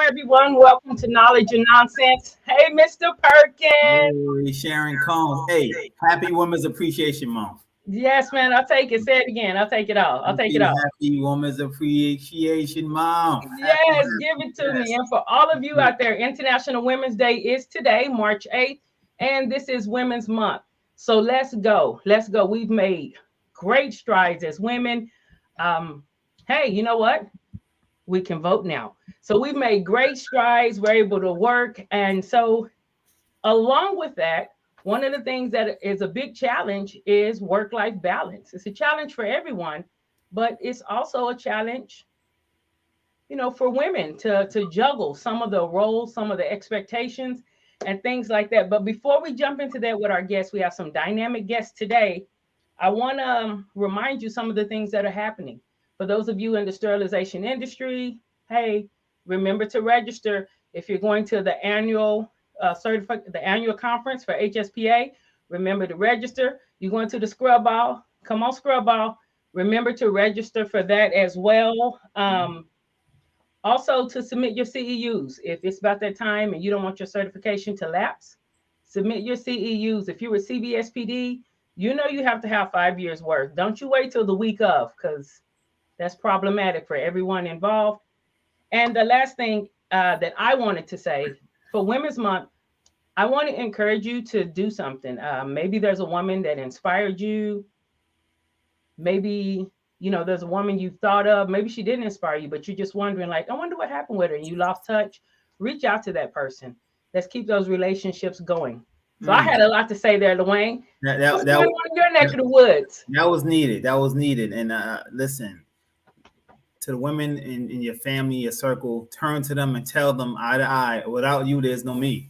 everyone. Welcome to Knowledge and Nonsense. Hey, Mr. Perkins. Hey, Sharon Combs. Hey, happy Women's Appreciation Month. Yes, man. I'll take it. Say it again. I'll take it all. I'll take it all. Happy Women's Appreciation Month. Yes, give it to me. And for all of you out there, International Women's Day is today, March 8th, and this is Women's Month. So let's go. Let's go. We've made great strides as women. Hey, you know what? We can vote now. So we've made great strides. We're able to work. And so along with that, one of the things that is a big challenge is work-life balance. It's a challenge for everyone, but it's also a challenge, for women to juggle some of the roles, some of the expectations and things like that. But before we jump into that with our guests, we have some dynamic guests today. I want to remind you some of the things that are happening. For those of you in the sterilization industry, hey, remember to register if you're going to the annual conference for HSPA. Remember to register. You're going to the scrub ball. Come on, scrub ball. Remember to register for that as well. Also, to submit your CEUs. If it's about that time and you don't want your certification to lapse, submit your CEUs. If you're a CBSPD, you have to have 5 years worth. Don't you wait till the week of, because that's problematic for everyone involved. And the last thing that I wanted to say, for Women's Month, I want to encourage you to do something. Maybe there's a woman that inspired you. Maybe, there's a woman you thought of. Maybe she didn't inspire you, but you're just wondering, like, I wonder what happened with her, and you lost touch. Reach out to that person. Let's keep those relationships going. So I had a lot to say there, Dwayne. What's going on in your neck of the woods? That was needed. And listen, to the women in your family, your circle, turn to them and tell them eye to eye, without you, there's no me.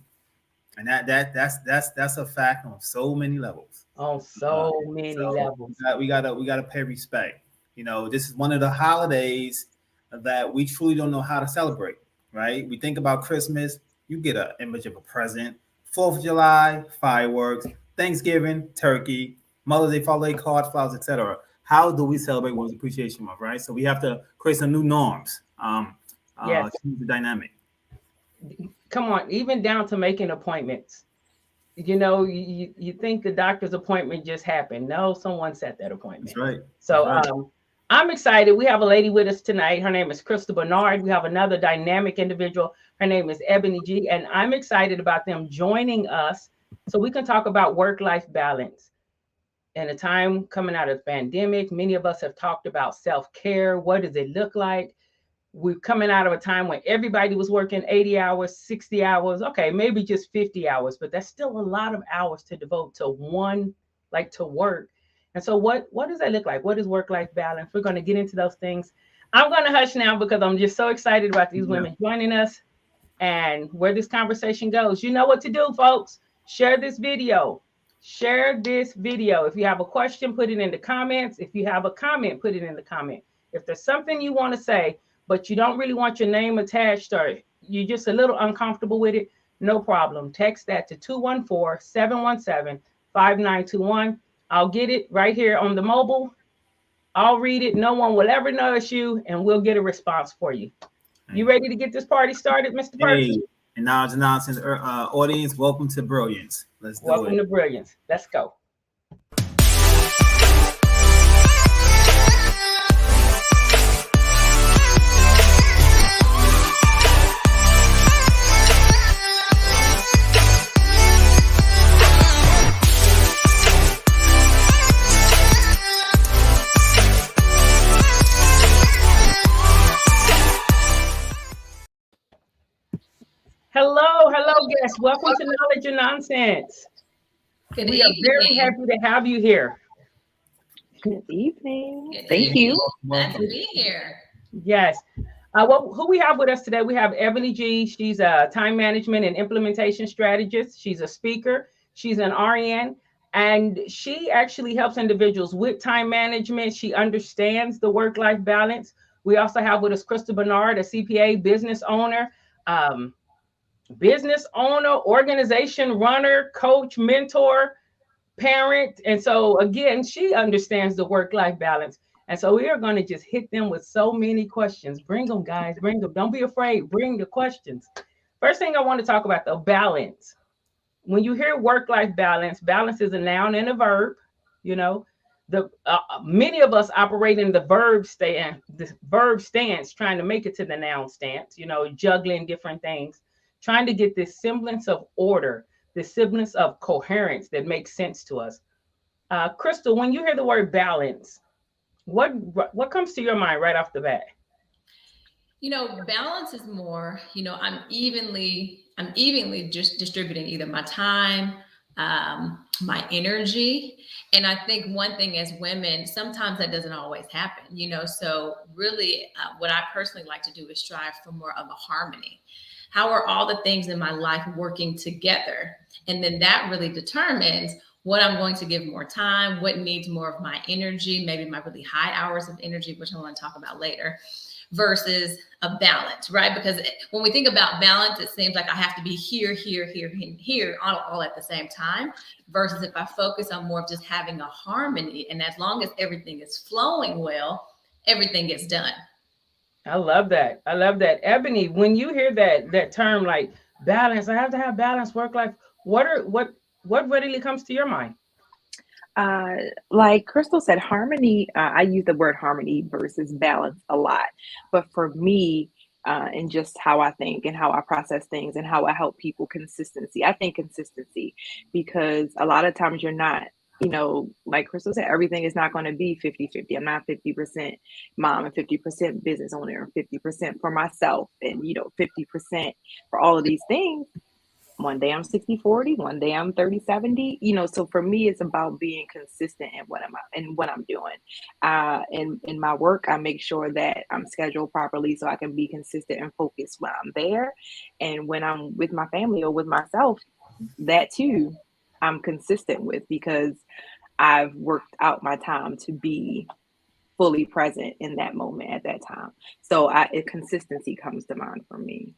And that's a fact on so many levels. On so many levels. We gotta pay respect. This is one of the holidays that we truly don't know how to celebrate, right? We think about Christmas, you get an image of a present. 4th of July, fireworks. Thanksgiving, turkey. Mother's Day, Father's Day, cards, flowers, etc. How do we celebrate Women's Appreciation Month, right? So we have to create some new norms. Yes. Change the dynamic. Come on, even down to making appointments. You think the doctor's appointment just happened. No, someone set that appointment. That's right. So I'm excited. We have a lady with us tonight. Her name is Chrystal Bernard. We have another dynamic individual. Her name is Eboni G. And I'm excited about them joining us so we can talk about work-life balance. In a time coming out of the pandemic, many of us have talked about self-care. What does it look like? We're coming out of a time when everybody was working 80 hours, 60 hours, okay, maybe just 50 hours, but that's still a lot of hours to devote to to work. And so what does that look like? What is work-life balance? We're going to get into those things. I'm going to hush now because I'm just so excited about these women joining us and where this conversation goes. You know what to do, folks. Share this video. Share this video. If you have a question, put it in the comments. If you have a comment, put it in the comment. If there's something you want to say, but you don't really want your name attached or you're just a little uncomfortable with it, no problem. Text that to 214-717-5921. I'll get it right here on the mobile. I'll read it. No one will ever notice you, and we'll get a response for you. You ready to get this party started, Mr. Perkins? Hey, and Knowledge and Nonsense audience, welcome to Brilliance. Let's do it. Welcome to Brilliance. Let's go. Hello, guests. Welcome to Knowledge and Nonsense. We are very happy to have you here. Good evening. Thank you. Glad to be here. Yes. Who we have with us today? We have Eboni G. She's a time management and implementation strategist. She's a speaker. She's an RN. And she actually helps individuals with time management. She understands the work-life balance. We also have with us Chrystal Bernard, a CPA, business owner, organization runner, coach, mentor, parent. And so again, she understands the work-life balance. And so we are going to just hit them with so many questions. Bring them, guys. Bring them. Don't be afraid. Bring the questions. First thing I want to talk about, the balance. When you hear work-life balance, balance is a noun and a verb. You know, the many of us operate in the verb stance, trying to make it to the noun stance. You know, juggling different things, trying to get this semblance of order, this semblance of coherence that makes sense to us. Chrystal, when you hear the word balance, what comes to your mind right off the bat? Balance is more, I'm evenly just distributing either my time, my energy. And I think one thing as women, sometimes that doesn't always happen, so really what I personally like to do is strive for more of a harmony. How are all the things in my life working together? And then that really determines what I'm going to give more time, what needs more of my energy, maybe my really high hours of energy, which I want to talk about later, versus a balance, right? Because when we think about balance, it seems like I have to be here, and here, all at the same time, versus if I focus on more of just having a harmony, and as long as everything is flowing well, everything gets done. I love that. I love that. Eboni, when you hear that term like balance, I have to have balance, work life. What readily comes to your mind? Like Chrystal said, harmony, I use the word harmony versus balance a lot. But for me, and just how I think and how I process things and how I help people, consistency. I think consistency, because a lot of times you're not, like Chrystal said, everything is not going to be 50-50. I'm not 50% mom and 50% business owner and 50% for myself and, 50% for all of these things. One day I'm 60-40, one day I'm 30-70. So for me, it's about being consistent in what I'm doing. In my work, I make sure that I'm scheduled properly so I can be consistent and focused when I'm there. And when I'm with my family or with myself, that too, I'm consistent with, because I've worked out my time to be fully present in that moment at that time. So consistency comes to mind for me.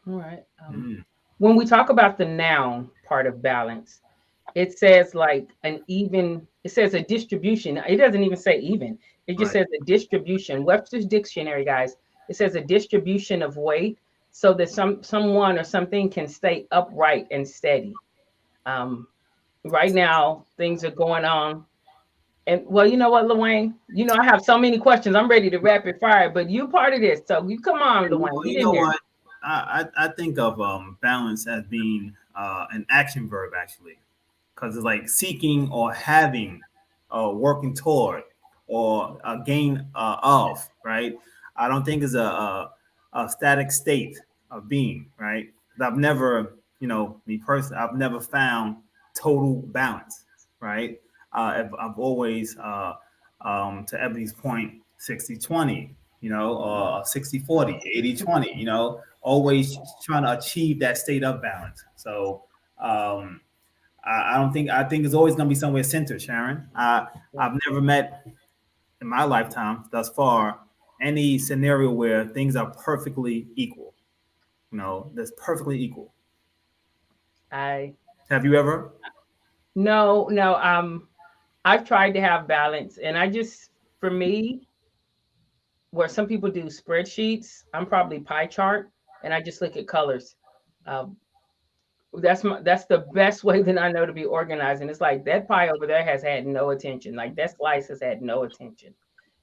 All right. When we talk about the noun part of balance, it says it says a distribution. It doesn't even say even. It just says a distribution. Webster's dictionary, guys, it says a distribution of weight so that someone or something can stay upright and steady. Right now, things are going on. And well, you know what, Luane? I have so many questions. I'm ready to rapid fire, but you part of this. So you come on, Luane. You know what? I think of balance as being an action verb, actually, because it's like seeking or having, working toward, or a gain of, right? I don't think it's a static state of being, right? I've never, me personally, I've never found total balance, right? I've always, to Ebony's point, 60-20, or 60-40, 80-20, always trying to achieve that state of balance. So I think it's always going to be somewhere centered, Sharon. I've never met in my lifetime thus far any scenario where things are perfectly equal. That's perfectly equal. Have you ever? No. I've tried to have balance, and for me, where some people do spreadsheets, I'm probably pie chart, and I just look at colors. That's the best way that I know to be organized. And it's like that pie over there has had no attention. Like that slice has had no attention,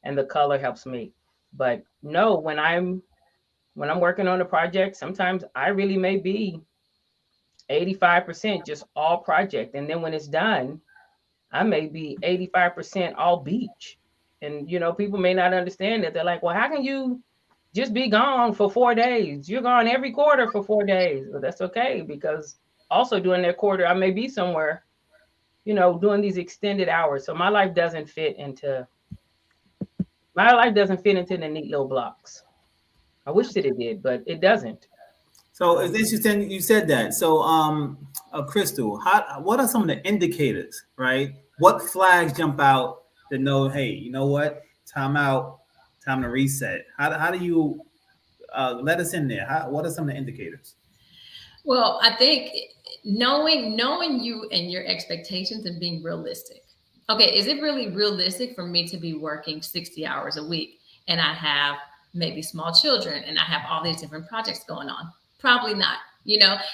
and the color helps me. But no, when I'm working on a project, sometimes I really may be 85% just all project, and then when it's done, I may be 85% all beach. And people may not understand that. They're like, well, how can you just be gone for 4 days? You're gone every quarter for 4 days. Well, that's okay, because also during that quarter, I may be somewhere, doing these extended hours. So my life doesn't fit into the neat little blocks. I wish that it did, but it doesn't. So it's interesting you said that. So, Chrystal, what are some of the indicators, right? What flags jump out to know, hey, you know what? Time out, time to reset. How do you let us in there? What are some of the indicators? Well, I think knowing you and your expectations and being realistic. okay, is it really realistic for me to be working 60 hours a week and I have maybe small children and I have all these different projects going on? Probably not,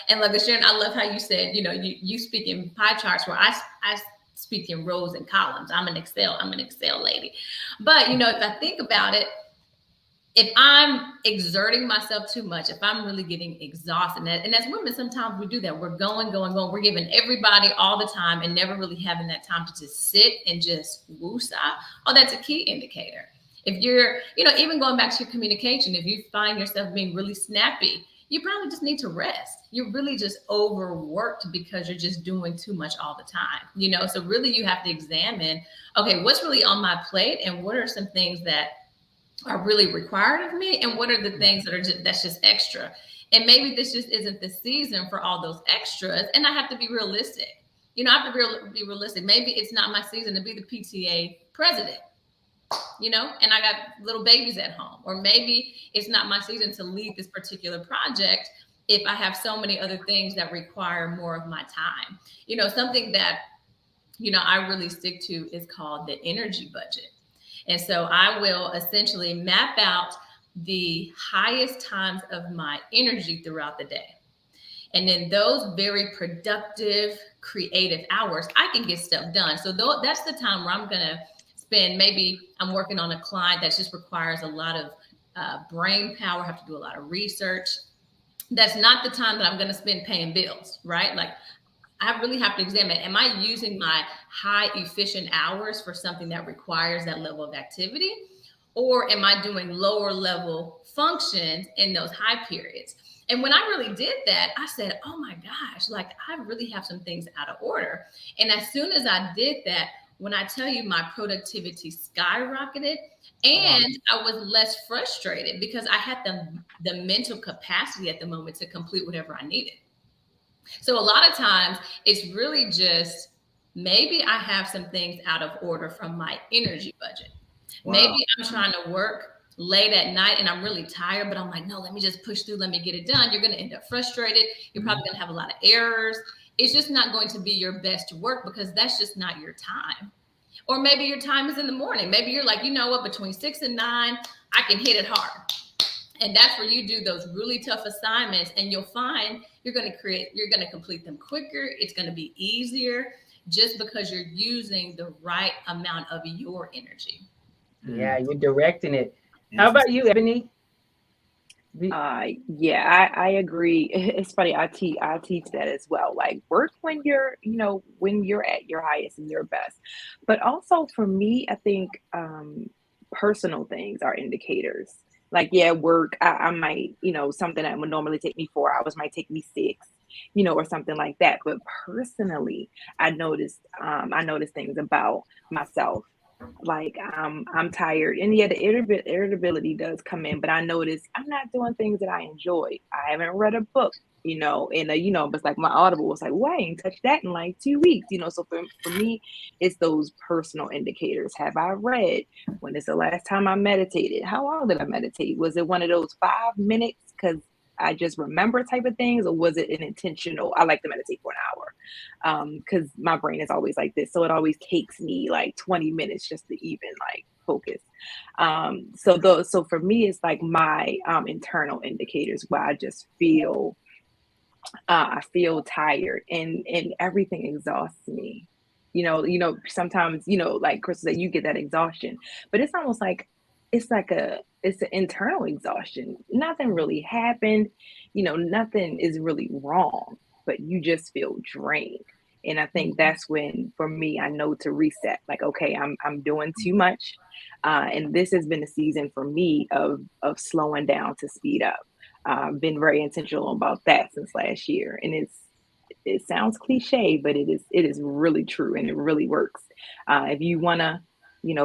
and like Sharon, I love how you said, you speak in pie charts where I speak in rows and columns. I'm an Excel lady. But, if I think about it, if I'm exerting myself too much, if I'm really getting exhausted, and as women, sometimes we do that. We're going. We're giving everybody all the time and never really having that time to just sit and just woosah. Oh, that's a key indicator. If you're, even going back to your communication, if you find yourself being really snappy, you probably just need to rest. You're really just overworked because you're just doing too much all the time, So really you have to examine, okay, what's really on my plate and what are some things that are really required of me and what are the things that are that's just extra. And maybe this just isn't the season for all those extras. And I have to be realistic. I have to be realistic. Maybe it's not my season to be the PTA president. And I got little babies at home, or maybe it's not my season to lead this particular project if I have so many other things that require more of my time. Something that, I really stick to is called the energy budget. And so I will essentially map out the highest times of my energy throughout the day. And then those very productive, creative hours, I can get stuff done. So that's the time where I'm going to spend, maybe I'm working on a client that just requires a lot of brain power, have to do a lot of research. That's not the time that I'm going to spend paying bills, right? Like I really have to examine, am I using my high efficient hours for something that requires that level of activity? Or am I doing lower level functions in those high periods? And when I really did that, I said, oh my gosh, like I really have some things out of order. And as soon as I did that, when I tell you my productivity skyrocketed and I was less frustrated because I had the mental capacity at the moment to complete whatever I needed. So a lot of times it's really just, maybe I have some things out of order from my energy budget. Wow. Maybe I'm trying to work late at night and I'm really tired, but I'm like, no, let me just push through. Let me get it done. You're going to end up frustrated. You're probably going to have a lot of errors. It's just not going to be your best work because that's just not your time. Or maybe your time is in the morning. Maybe you're like, you know what, between 6 and 9, I can hit it hard. And that's where you do those really tough assignments and you'll find you're going to complete them quicker. It's going to be easier just because you're using the right amount of your energy. Yeah, you're directing it. How about you, Eboni? Yeah, I agree. It's funny. I teach that as well. Like work when you're, when you're at your highest and your best. But also for me, I think personal things are indicators. Like, yeah, work, I might, something that would normally take me 4 hours might take me 6, or something like that. But personally, I noticed things about myself. Like I'm tired, and yeah, the irritability does come in, but I notice I'm not doing things that I enjoy. I haven't read a book, and but like my Audible was like, well, I ain't touched that in like 2 weeks, so for me, it's those personal indicators. Have I read? When is the last time I meditated? How long did I meditate? Was it one of those 5 minutes because I just remember type of things, or was it an intentional? I like to meditate for an hour because my brain is always like this. So it always takes me like 20 minutes just to even like focus. So for me, it's like my internal indicators where I just feel tired and everything exhausts me. Sometimes, like Chrystal said, you get that exhaustion, but it's almost like, it's an internal exhaustion. Nothing really happened. Nothing is really wrong, but you just feel drained. And I think that's when, for me, I know to reset. Like, okay, I'm doing too much. And this has been a season for me of slowing down to speed up. I've been very intentional about that since last year. And it sounds cliche, but it is really true. And it really works. If you want to,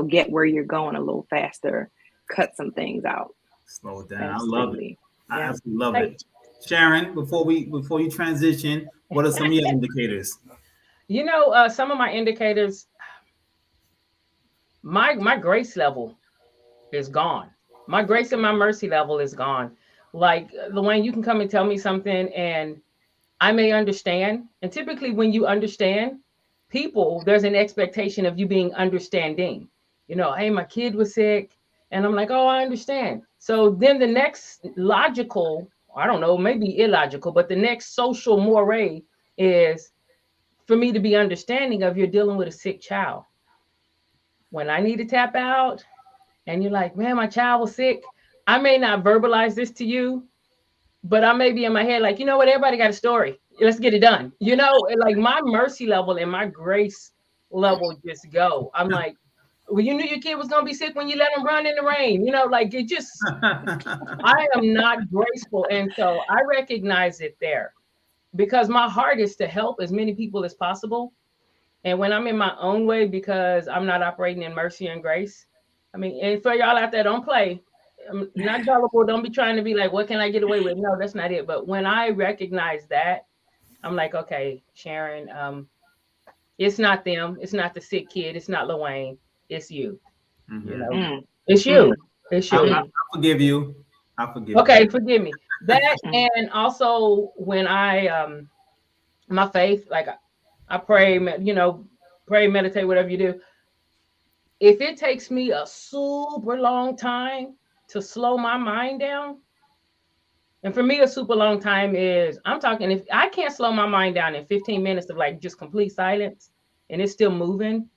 get where you're going a little faster, cut some things out. Slow it down. Absolutely. I love it. I Yeah. absolutely love it. Sharon, before you transition, what are some of your indicators? Some of my indicators, my grace level is gone. My grace and my mercy level is gone. Like, Luane, you can come and tell me something and I may understand. And typically when you understand, people, there's an expectation of you being understanding. You know, hey, my kid was sick. And I'm like, oh, I understand. So then the next logical, I don't know, maybe illogical, but the next social moray is for me to be understanding of you're dealing with a sick child. When I need to tap out and you're like, man, my child was sick, I may not verbalize this to you, but I may be in my head like, you know what, everybody got a story. Let's get it done. You know, and like my mercy level and my grace level just go. I'm like, well, you knew your kid was going to be sick when you let him run in the rain. You know, like it just, I am not graceful. And so I recognize it there because my heart is to help as many people as possible. And when I'm in my own way, because I'm not operating in mercy and grace, I mean, and for y'all out there, don't play. I'm not gullible. Don't be trying to be like, what can I get away with? No, that's not it. But when I recognize that, I'm like, okay, Sharon, it's not them. It's not the sick kid. It's not Lil Wayne. It's you. You know, it's you. It's you. I forgive you. I forgive okay, you. forgive me. That and also when I my faith, like I pray, you know, pray, meditate, whatever you do. If it takes me a super long time to slow my mind down, and for me, a super long time is I'm talking if I can't slow my mind down in 15 minutes of like just complete silence and it's still moving,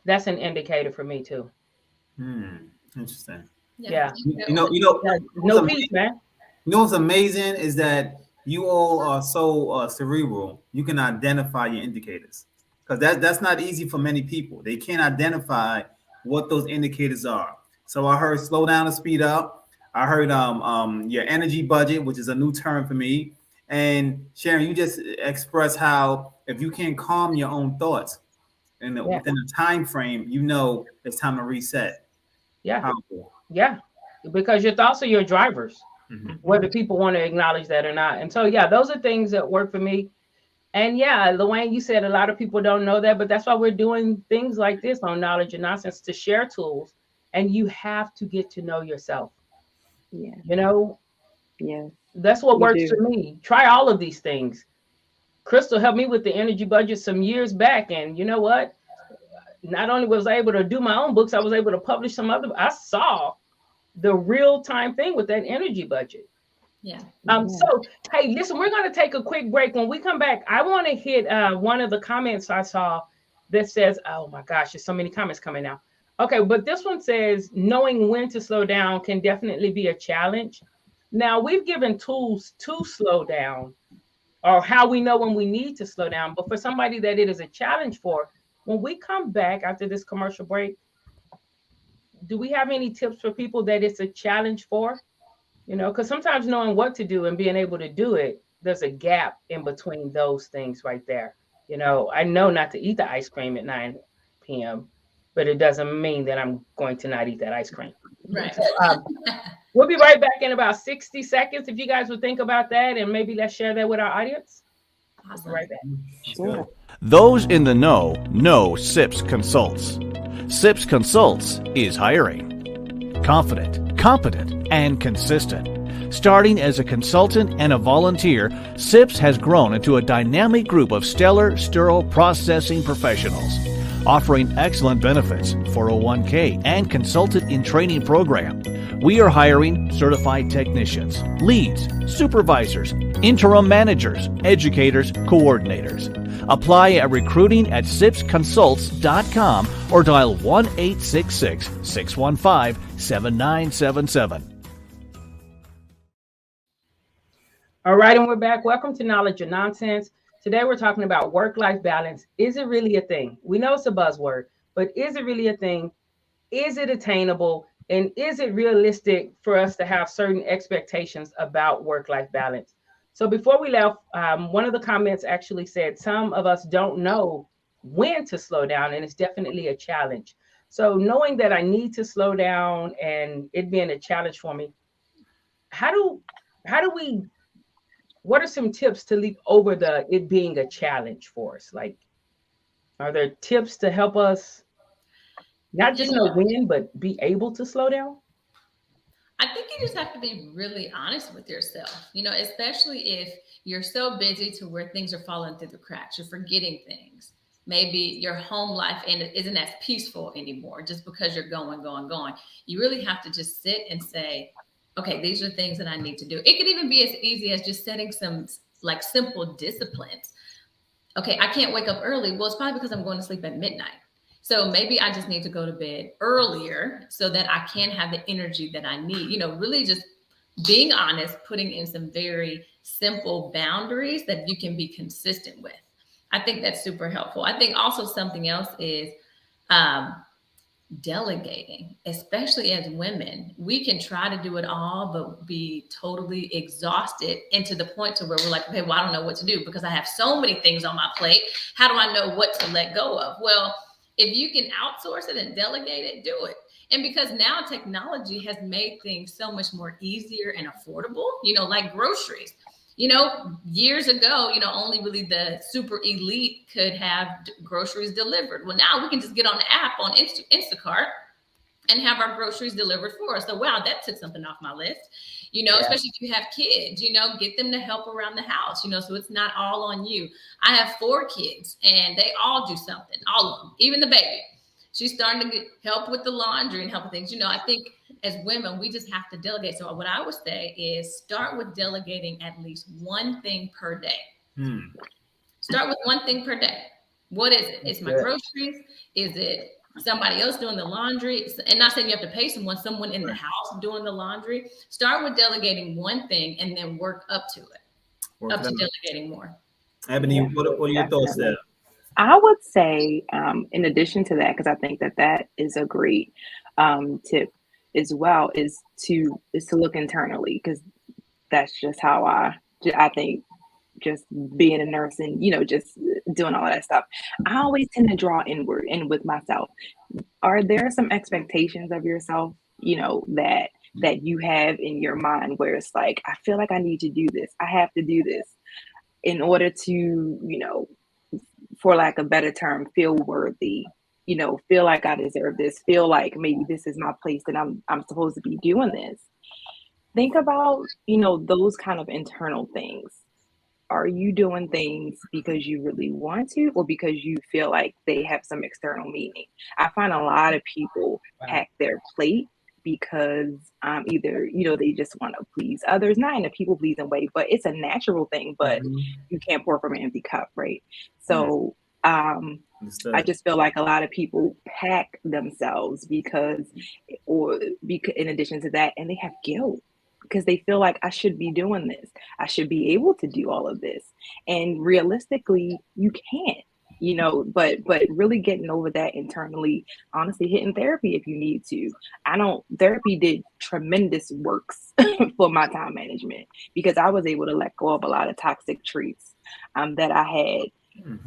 that's an indicator for me too. Interesting. Yeah. No peace, man. You know what's amazing is that you all are so cerebral. You can identify your indicators because that's not easy for many people. They can't identify what those indicators are. So I heard slow down and speed up. I heard your energy budget, which is a new term for me. And Sharon, you just expressed how if you can calm your own thoughts and within a time frame, you know it's time to reset. Yeah. Powerful. Yeah. Because your thoughts are your drivers, whether people want to acknowledge that or not. And so, yeah, those are things that work for me. And yeah, Luann, you said a lot of people don't know that, but that's why we're doing things like this on Knowledge and Nonsense to share tools. And you have to get to know yourself. Yeah. You know? Yeah. That's what works for me. Try all of these things. Chrystal helped me with the energy budget some years back. And you know what? Not only was I able to do my own books, I was able to publish some other. I saw the real time thing with that energy budget. Yeah. So, hey, listen, we're going to take a quick break. When we come back, I want to hit one of the comments I saw that says, oh my gosh, there's so many comments coming now. Okay, but this one says, knowing when to slow down can definitely be a challenge. Now, we've given tools to slow down or how we know when we need to slow down. But for somebody that it is a challenge for, when we come back after this commercial break, do we have any tips for people that it's a challenge for? You know, because sometimes knowing what to do and being able to do it, there's a gap in between those things right there. You know, I know not to eat the ice cream at 9 p.m., but it doesn't mean that I'm going to not eat that ice cream. Right. So, we'll be right back in about 60 seconds. If you guys would think about that and maybe let's share that with our audience. Awesome. Right back. Sure. Those in the know SIPS Consults. SIPS Consults is hiring. Confident, competent, and consistent. Starting as a consultant and a volunteer, SIPS has grown into a dynamic group of stellar sterile processing professionals, offering excellent benefits, 401k, and consultant in training program. We are hiring certified technicians, leads, supervisors, interim managers, educators, coordinators. Apply at recruiting@sipsconsults.com or dial 1-866-615-7977. All right, and we're back. Welcome to Knowledge and Nonsense. Today we're talking about work-life balance. Is it really a thing? We know it's a buzzword, but is it really a thing? Is it attainable? And is it realistic for us to have certain expectations about work-life balance? So before we left, one of the comments actually said, some of us don't know when to slow down, and it's definitely a challenge. So knowing that I need to slow down and it being a challenge for me, what are some tips to leap over it being a challenge for us? Like, are there tips to help us not just know when, but be able to slow down? I think you just have to be really honest with yourself, you know, especially if you're so busy to where things are falling through the cracks, you're forgetting things. maybe your home life isn't as peaceful anymore just because you're going. You really have to just sit and say, okay, these are things that I need to do. It could even be as easy as just setting some like simple disciplines. Okay, I can't wake up early. Well, it's probably because I'm going to sleep at midnight. So maybe I just need to go to bed earlier so that I can have the energy that I need. You know, really just being honest, putting in some very simple boundaries that you can be consistent with. I think that's super helpful. I think also something else is delegating, especially as women. We can try to do it all, but be totally exhausted, and to the point to where we're like, okay, well, I don't know what to do because I have so many things on my plate. How do I know what to let go of? Well, if you can outsource it and delegate it, do it. And because now technology has made things so much more easier and affordable, you know, like groceries. You know, years ago, you know, only really the super elite could have groceries delivered. Well, now we can just get on the app on Instacart and have our groceries delivered for us. So, wow, that took something off my list. You know, especially if you have kids, you know, get them to help around the house, you know, so it's not all on you. I have 4 kids and they all do something, all of them, even the baby. She's starting to get help with the laundry and help with things. You know, I think as women, we just have to delegate. So what I would say is start with delegating at least one thing per day. Start with one thing per day. What is it? It's my groceries. Is it somebody else doing the laundry? And not saying you have to pay someone in the house doing the laundry. Start with delegating one thing and then work up to it, up to delegating more. Eboni, what are your thoughts there? I would say, in addition to that, because I think that is a great tip as well, is to look internally, because that's just how I think, just being a nurse and, you know, just doing all of that stuff. I always tend to draw inward and with myself. Are there some expectations of yourself, you know, that you have in your mind where it's like, I feel like I need to do this. I have to do this in order to, you know, for lack of a better term, feel worthy, you know, feel like I deserve this, feel like maybe this is my place and I'm supposed to be doing this. Think about, you know, those kind of internal things. Are you doing things because you really want to, or because you feel like they have some external meaning? I find a lot of people pack their plate because either, you know, they just want to please others, not in a people pleasing way, but it's a natural thing, but you can't pour from an empty cup, right? So I just feel like a lot of people pack themselves because in addition to that, and they have guilt because they feel like I should be doing this. I should be able to do all of this. And realistically, you can't. You know, but really getting over that internally, honestly, hitting therapy if you need to. Therapy did tremendous works for my time management because I was able to let go of a lot of toxic traits that I had.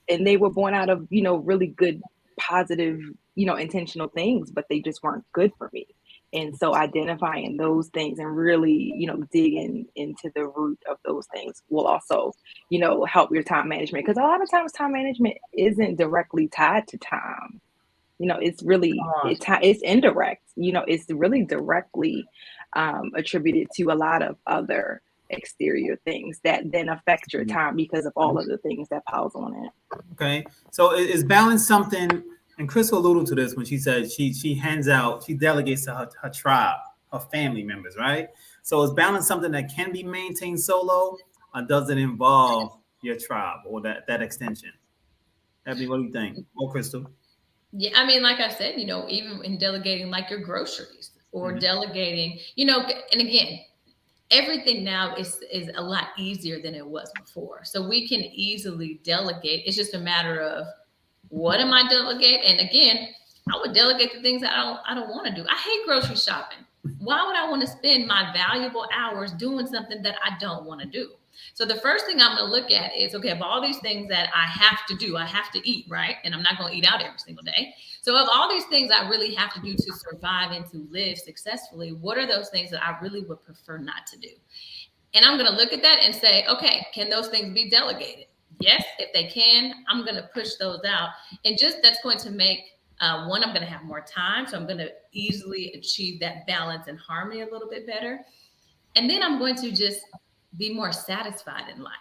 And they were born out of, you know, really good, positive, you know, intentional things, but they just weren't good for me. And so identifying those things and really, you know, digging into the root of those things will also, you know, help your time management. Because a lot of times time management isn't directly tied to time. You know, it's really, it's indirect. You know, it's really directly attributed to a lot of other exterior things that then affect your time because of all of the things that piles on it. Okay. So is balance something? And Chrystal alluded to this when she said she delegates to her tribe, her family members, right? So is balance something that can be maintained solo, or does it involve your tribe or that extension? Eboni, what do you think? Oh, Chrystal. Yeah, I mean, like I said, you know, even in delegating like your groceries or delegating, you know, and again, everything now is a lot easier than it was before. So we can easily delegate. It's just a matter of, what am I delegating? And again, I would delegate the things that I don't want to do. I hate grocery shopping. Why would I want to spend my valuable hours doing something that I don't want to do? So the first thing I'm going to look at is, okay, of all these things that I have to do, I have to eat, right? And I'm not going to eat out every single day. So of all these things I really have to do to survive and to live successfully, what are those things that I really would prefer not to do? And I'm going to look at that and say, okay, can those things be delegated? Yes, if they can, I'm going to push those out. And just that's going to make, one, I'm going to have more time. So I'm going to easily achieve that balance and harmony a little bit better. And then I'm going to just be more satisfied in life.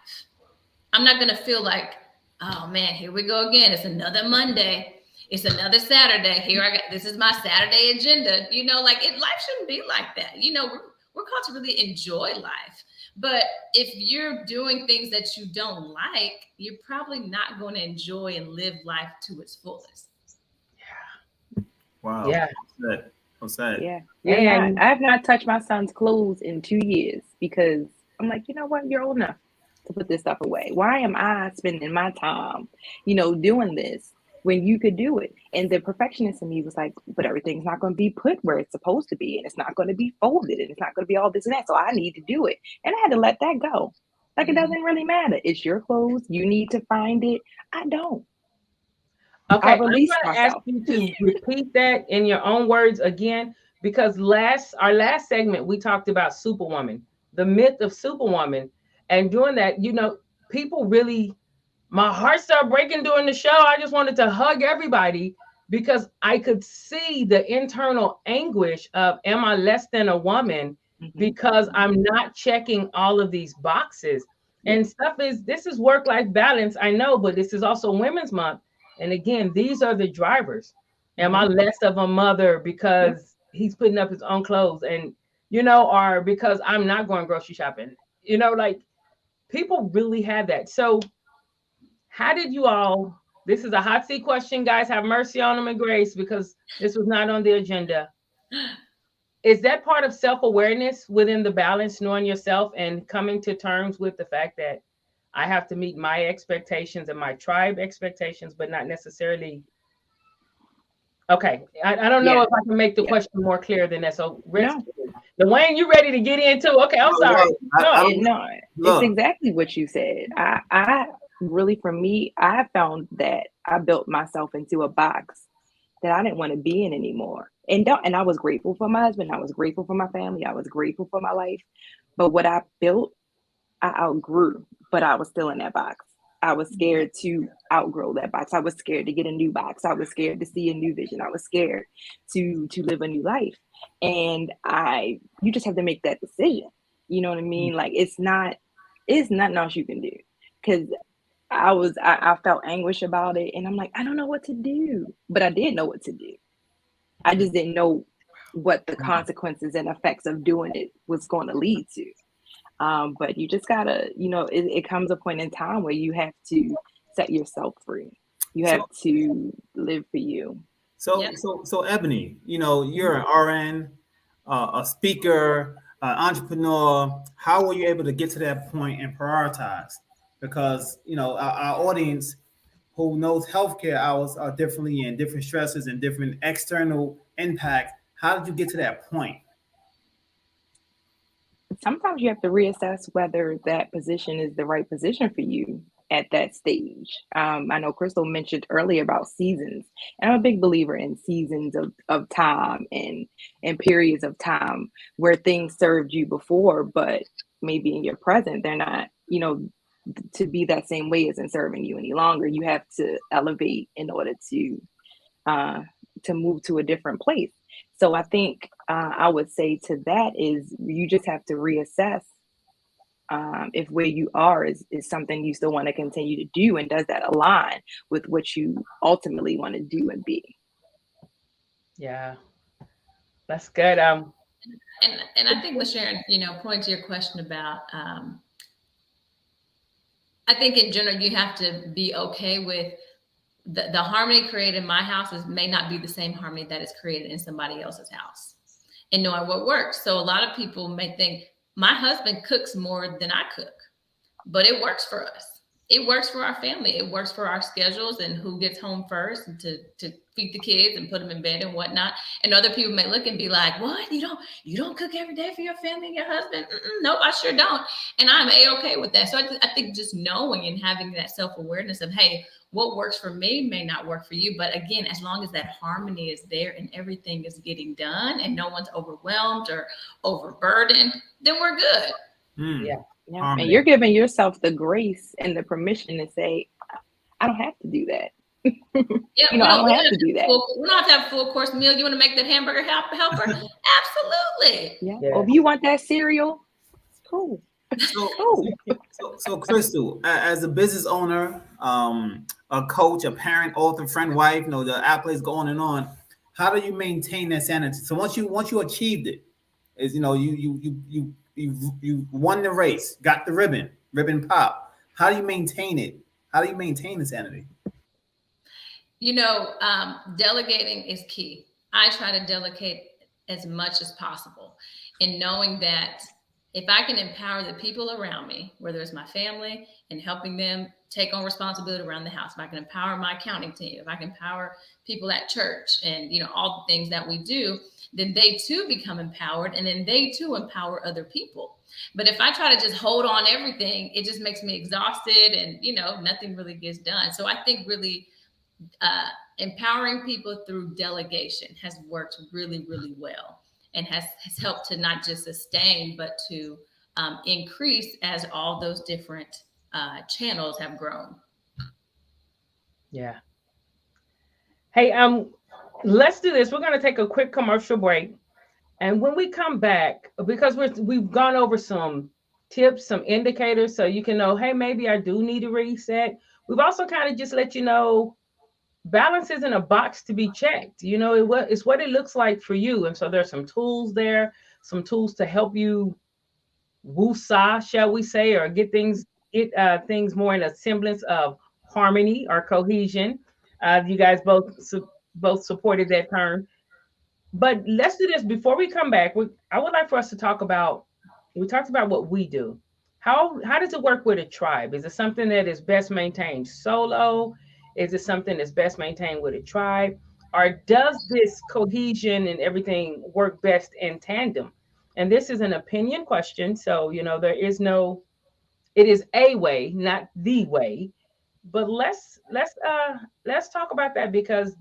I'm not going to feel like oh man, here we go again. It's another Monday. It's another Saturday. This is my Saturday agenda. Life shouldn't be like that. We're called to really enjoy life. But if you're doing things that you don't like, you're probably not going to enjoy and live life to its fullest. Wow. Yeah. What's that? Yeah. And I have not touched my son's clothes in 2 years because I'm like, you know what? You're old enough to put this stuff away. Why am I spending my time, doing this when you could do it? And the perfectionist in me was like, but everything's not going to be put where it's supposed to be. And it's not going to be folded. And it's not going to be all this and that. So I need to do it. And I had to let that go. Like, it doesn't really matter. It's your clothes. You need to find it. I don't. Okay, I'm going to ask myself. you to repeat that in your own words again, because our last segment, we talked about Superwoman, the myth of Superwoman. And doing that, people really, my heart started breaking during the show. I just wanted to hug everybody because I could see the internal anguish of, am I less than a woman because I'm not checking all of these boxes? And this is work-life balance, I know, but this is also Women's Month. And again, these are the drivers. Am I less of a mother because he's putting up his own clothes and, or because I'm not going grocery shopping? People really have that. So how did you all, this is a hot seat question, guys, have mercy on them and grace because this was not on the agenda. Is that part of self-awareness within the balance, knowing yourself and coming to terms with the fact that I have to meet my expectations and my tribe expectations, but not necessarily. Okay. I don't know if I can make the question more clear than that. So, Dwayne, you ready to get into? Okay, I'm sorry. It's exactly what you said. I really, for me, I found that I built myself into a box that I didn't want to be in anymore. And I was grateful for my husband. I was grateful for my family. I was grateful for my life. But what I built, I outgrew, but I was still in that box. I was scared to outgrow that box. I was scared to get a new box. I was scared to see a new vision. I was scared to live a new life. And you just have to make that decision. You know what I mean? Like, it's nothing else you can do. Because I felt anguish about it. And I'm like, I don't know what to do. But I did know what to do. I just didn't know what the consequences and effects of doing it was going to lead to. But you just gotta, it comes a point in time where you have to set yourself free. You have to live for you. So Eboni, you're an RN, a speaker, an entrepreneur. How were you able to get to that point and prioritize? Because, our audience who knows healthcare hours are differently and different stresses and different external impact. How did you get to that point? Sometimes you have to reassess whether that position is the right position for you at that stage. I know Chrystal mentioned earlier about seasons, and I'm a big believer in seasons of time and periods of time where things served you before, but maybe in your present, they're not, to be that same way isn't serving you any longer. You have to elevate in order to move to a different place. So I think I would say to that is you just have to reassess if where you are is something you still want to continue to do, and does that align with what you ultimately want to do and be. Yeah, that's good. And I think, LaSharon, point to your question about, I think in general, you have to be okay with the harmony created in my house may not be the same harmony that is created in somebody else's house, and knowing what works. So a lot of people may think my husband cooks more than I cook, but it works for us. It works for our family. It works for our schedules and who gets home first and to feed the kids and put them in bed and whatnot. And other people may look and be like, what? You don't cook every day for your family and your husband? Nope, I sure don't. And I'm A-okay with that. So I think just knowing and having that self-awareness of, hey, what works for me may not work for you. But again, as long as that harmony is there and everything is getting done and no one's overwhelmed or overburdened, then we're good. Yeah. Yeah. And you're giving yourself the grace and the permission to say, I don't have to do that. Yeah, I don't have to do that. We don't have to have a full course meal. You want to make that hamburger helper? Absolutely. Yeah. Or if you want that cereal, cool. So Chrystal, as a business owner, a coach, a parent, author, friend, wife, the accolades go on and on. How do you maintain that sanity? So once you achieved it, is you won the race, got the ribbon pop. How do you maintain it? How do you maintain the sanity? Delegating is key. I try to delegate as much as possible, and knowing that if I can empower the people around me, whether it's my family and helping them take on responsibility around the house, if I can empower my accounting team, if I can empower people at church and, all the things that we do, then they too become empowered, and then they too empower other people. But if I try to just hold on everything, it just makes me exhausted and, nothing really gets done. So I think really empowering people through delegation has worked really, really well, and has helped to not just sustain, but to increase as all those different channels have grown. Yeah. Hey, let's do this. We're going to take a quick commercial break. And when we come back, because we've gone over some tips, some indicators, so you can know, hey, maybe I do need a reset. We've also kind of just let you know balance isn't a box to be checked. It's what it looks like for you. And so there's some tools there, some tools to help you woo-saw, shall we say, or get things more in a semblance of harmony or cohesion. You guys both supported that term. But let's do this before we come back. I would like for us to talk about, we talked about what we do. How does it work with a tribe? Is it something that is best maintained solo? Is it something that's best maintained with a tribe? Or does this cohesion and everything work best in tandem? And this is an opinion question. So, it is a way, not the way. But let's talk about that, because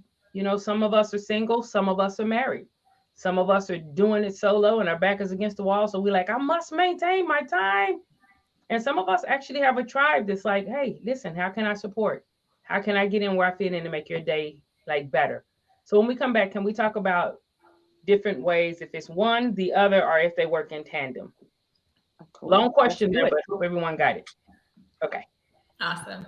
some of us are single, some of us are married, some of us are doing it solo and our back is against the wall. So we're like, I must maintain my time. And some of us actually have a tribe that's like, hey, listen, how can I support? How can I get in where I fit in to make your day better? So when we come back, can we talk about different ways, if it's one, the other, or if they work in tandem? Long question there, but I hope everyone got it. Okay. Awesome.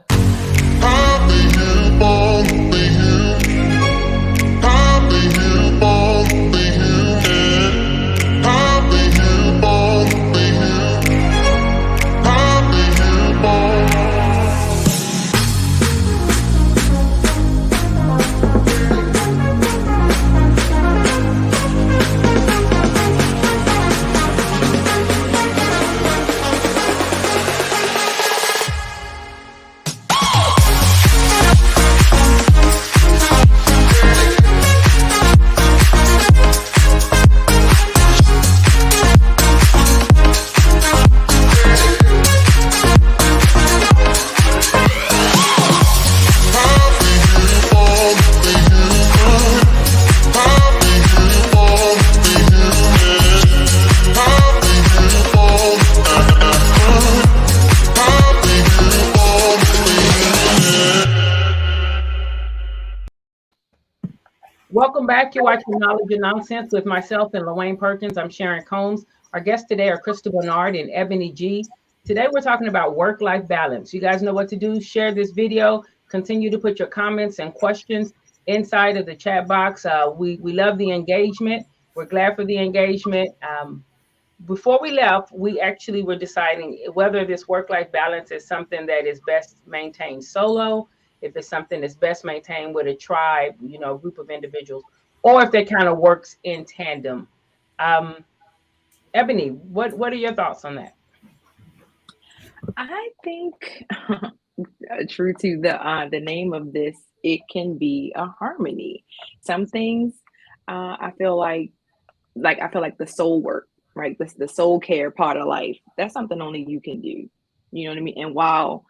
Welcome back. You're watching Knowledge and Nonsense with myself and Lorraine Perkins. I'm Sharon Combs. Our guests today are Chrystal Bernard and Eboni G. Today we're talking about work-life balance. You guys know what to do. Share this video. Continue to put your comments and questions inside of the chat box. We love the engagement. We're glad for the engagement. Before we left, we actually were deciding whether this work-life balance is something that is best maintained solo, if it's something that's best maintained with a tribe, group of individuals, or if that kind of works in tandem. Eboni, what are your thoughts on that? I think, true to the name of this, it can be a harmony. Some things I feel like the soul work, right? The soul care part of life, that's something only you can do. You know what I mean? And while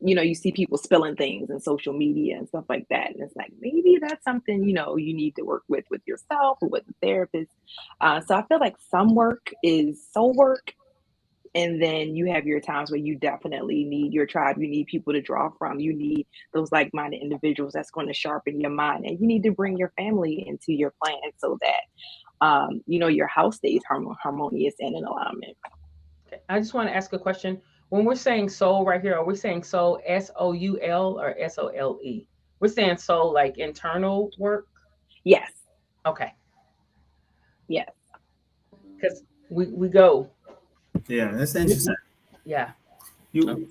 you see people spilling things in social media and stuff like that, and it's like, maybe that's something you need to work with yourself or with the therapist. So I feel like some work is soul work, and then you have your times where you definitely need your tribe. You need people to draw from. You need those like-minded individuals that's going to sharpen your mind, and you need to bring your family into your plan so that your house stays harmonious and in alignment. Okay. I just want to ask a question. When we're saying soul right here, are we saying soul SOUL or SOLE? We're saying soul like internal work. Yes. Okay, Yes. because we go. Yeah, that's interesting. Yeah. You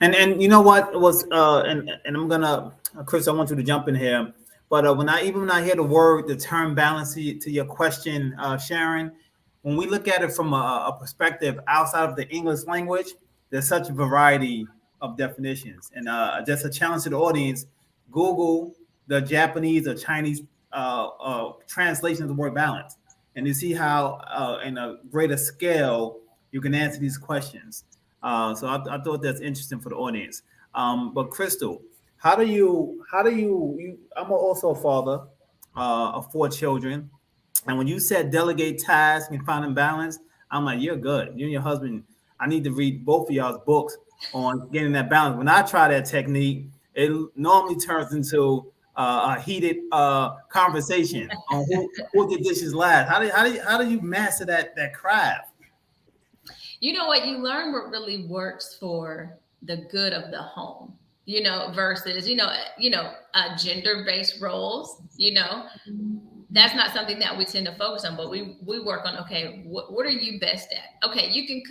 and you know what was and I'm gonna Chris, I want you to jump in here. But when I hear the term balance to your question, Sharon, when we look at it from a perspective outside of the English language, there's such a variety of definitions. And just a challenge to the audience: Google the Japanese or Chinese translation of the word balance, and you see how, in a greater scale, you can answer these questions. So I thought that's interesting for the audience. But Chrystal, I'm also a father of 4 children. And when you said delegate tasks and find balance, I'm like, you're good. You and your husband, I need to read both of y'all's books on getting that balance. When I try that technique, it normally turns into a heated conversation on who did dishes last. How do you master that craft? You know what? You learn what really works for the good of the home, versus, gender-based roles, that's not something that we tend to focus on, but we work on, okay, what are you best at? Okay, you can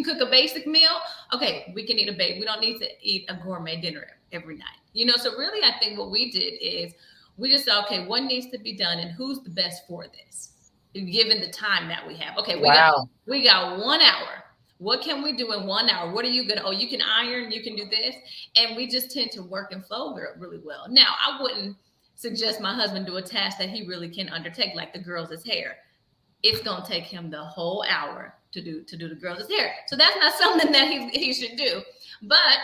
cook a basic meal. Okay, we can eat we don't need to eat a gourmet dinner every night. So really, I think what we did is we just said, okay, what needs to be done and who's the best for this, given the time that we have. Okay, we got 1 hour. What can we do in 1 hour? What are you gonna? Oh, you can iron, you can do this, and we just tend to work and flow really well. Now, I wouldn't suggest my husband do a task that he really can undertake, like the girls' hair. It's gonna take him the whole hour to do the girls' hair. So that's not something that he should do. But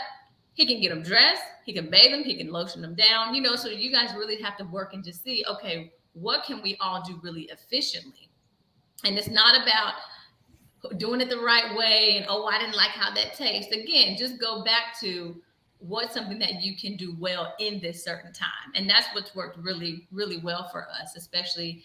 he can get them dressed, he can bathe them, he can lotion them down. So you guys really have to work and just see, okay, what can we all do really efficiently? And it's not about doing it the right way and, I didn't like how that tastes. Again, just go back to what's something that you can do well in this certain time. And that's what's worked really, really well for us, especially,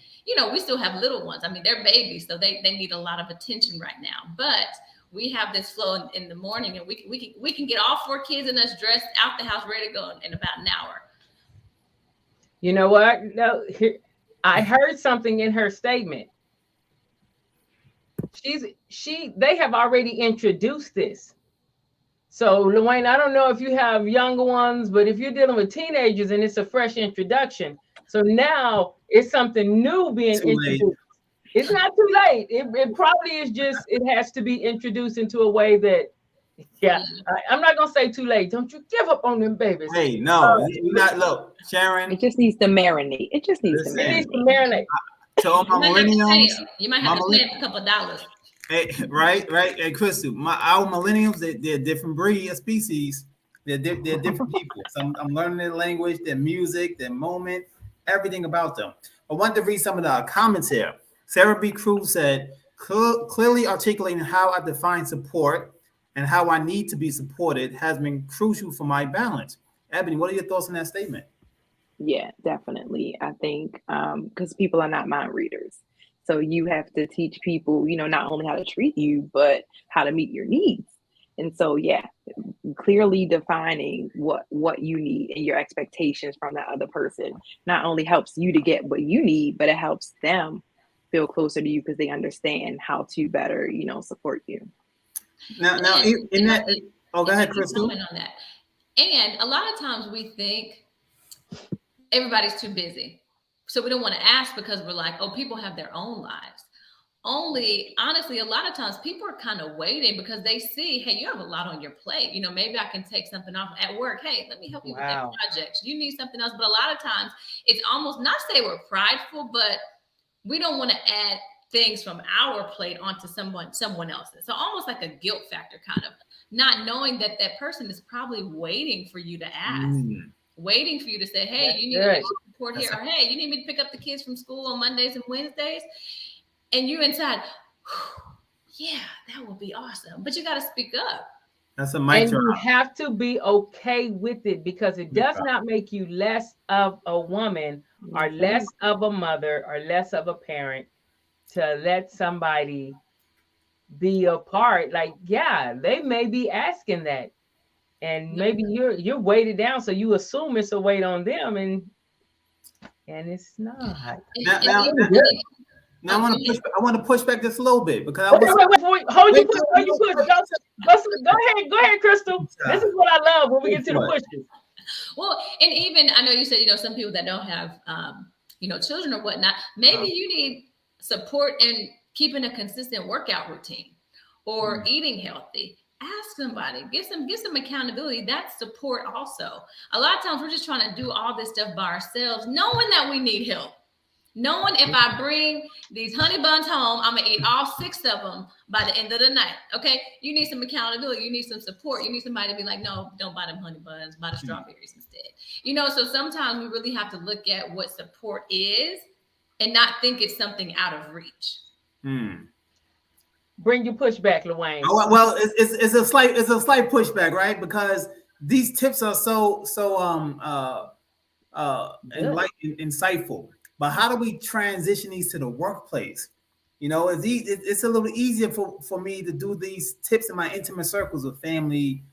we still have little ones. I mean, they're babies, so they need a lot of attention right now. But we have this flow in the morning, and we can get all 4 kids and us dressed out the house, ready to go in about an hour. You know what? No, I heard something in her statement. They have already introduced this. So, Luane, I don't know if you have younger ones, but if you're dealing with teenagers and it's a fresh introduction, so now it's something new being introduced. It's not too late. It probably is just, it has to be introduced into a way that, I'm not going to say too late. Don't you give up on them babies. Hey, no, you not, look, Sharon. It just needs to marinate. It just needs to marinate. To all my millennials. You might have to pay a couple of dollars. Hey, right. Hey, Chrystal, our millennials, they're a different breed of species. They're different people. So I'm learning their language, their music, their moment, everything about them. I want to read some of the comments here. Sarah B. Cruz said, clearly articulating how I define support and how I need to be supported has been crucial for my balance. Eboni, what are your thoughts on that statement? Yeah, definitely. I think because people are not mind readers. So you have to teach people, not only how to treat you, but how to meet your needs. And so, clearly defining what you need and your expectations from that other person not only helps you to get what you need, but it helps them feel closer to you because they understand how to better, support you. Now, in that, go ahead, Chrystal. On that. And a lot of times we think everybody's too busy. So we don't want to ask because we're like, people have their own lives. Only, honestly, a lot of times people are kind of waiting because they see, hey, you have a lot on your plate. Maybe I can take something off at work. Hey, let me help you with that project. You need something else. But a lot of times it's almost, not to say we're prideful, but we don't want to add things from our plate onto someone else's. So almost like a guilt factor, kind of not knowing that person is probably waiting for you to ask. Waiting for you to say, hey, you need to support here, or hey, you need me to pick up the kids from school on Mondays and Wednesdays. And you inside, yeah, that would be awesome. But you got to speak up. That's a mic drop. And you have to be okay with it because it does not make you less of a woman or less of a mother or less of a parent to let somebody be a part. Like, yeah, they may be asking that. And maybe you're weighted down, so you assume it's a weight on them, and it's not. Now I want to push back just a little bit because I Wait, was hold you push. Go ahead, Chrystal. This is what I love when we get to the pushes. Well, and even I know you said, some people that don't have children or whatnot, maybe you need support in keeping a consistent workout routine or eating healthy. Ask somebody, get some accountability. That's support also. A lot of times we're just trying to do all this stuff by ourselves, knowing that we need help. Knowing if I bring these honey buns home, I'm gonna eat all 6 of them by the end of the night. Okay, you need some accountability. You need some support. You need somebody to be like, no, don't buy them honey buns. Buy the strawberries instead. So sometimes we really have to look at what support is and not think it's something out of reach. Bring your pushback, LaWayne. Oh, well, it's a slight pushback, right? Because these tips are so insightful. But how do we transition these to the workplace? It's a little easier for me to do these tips in my intimate circles with family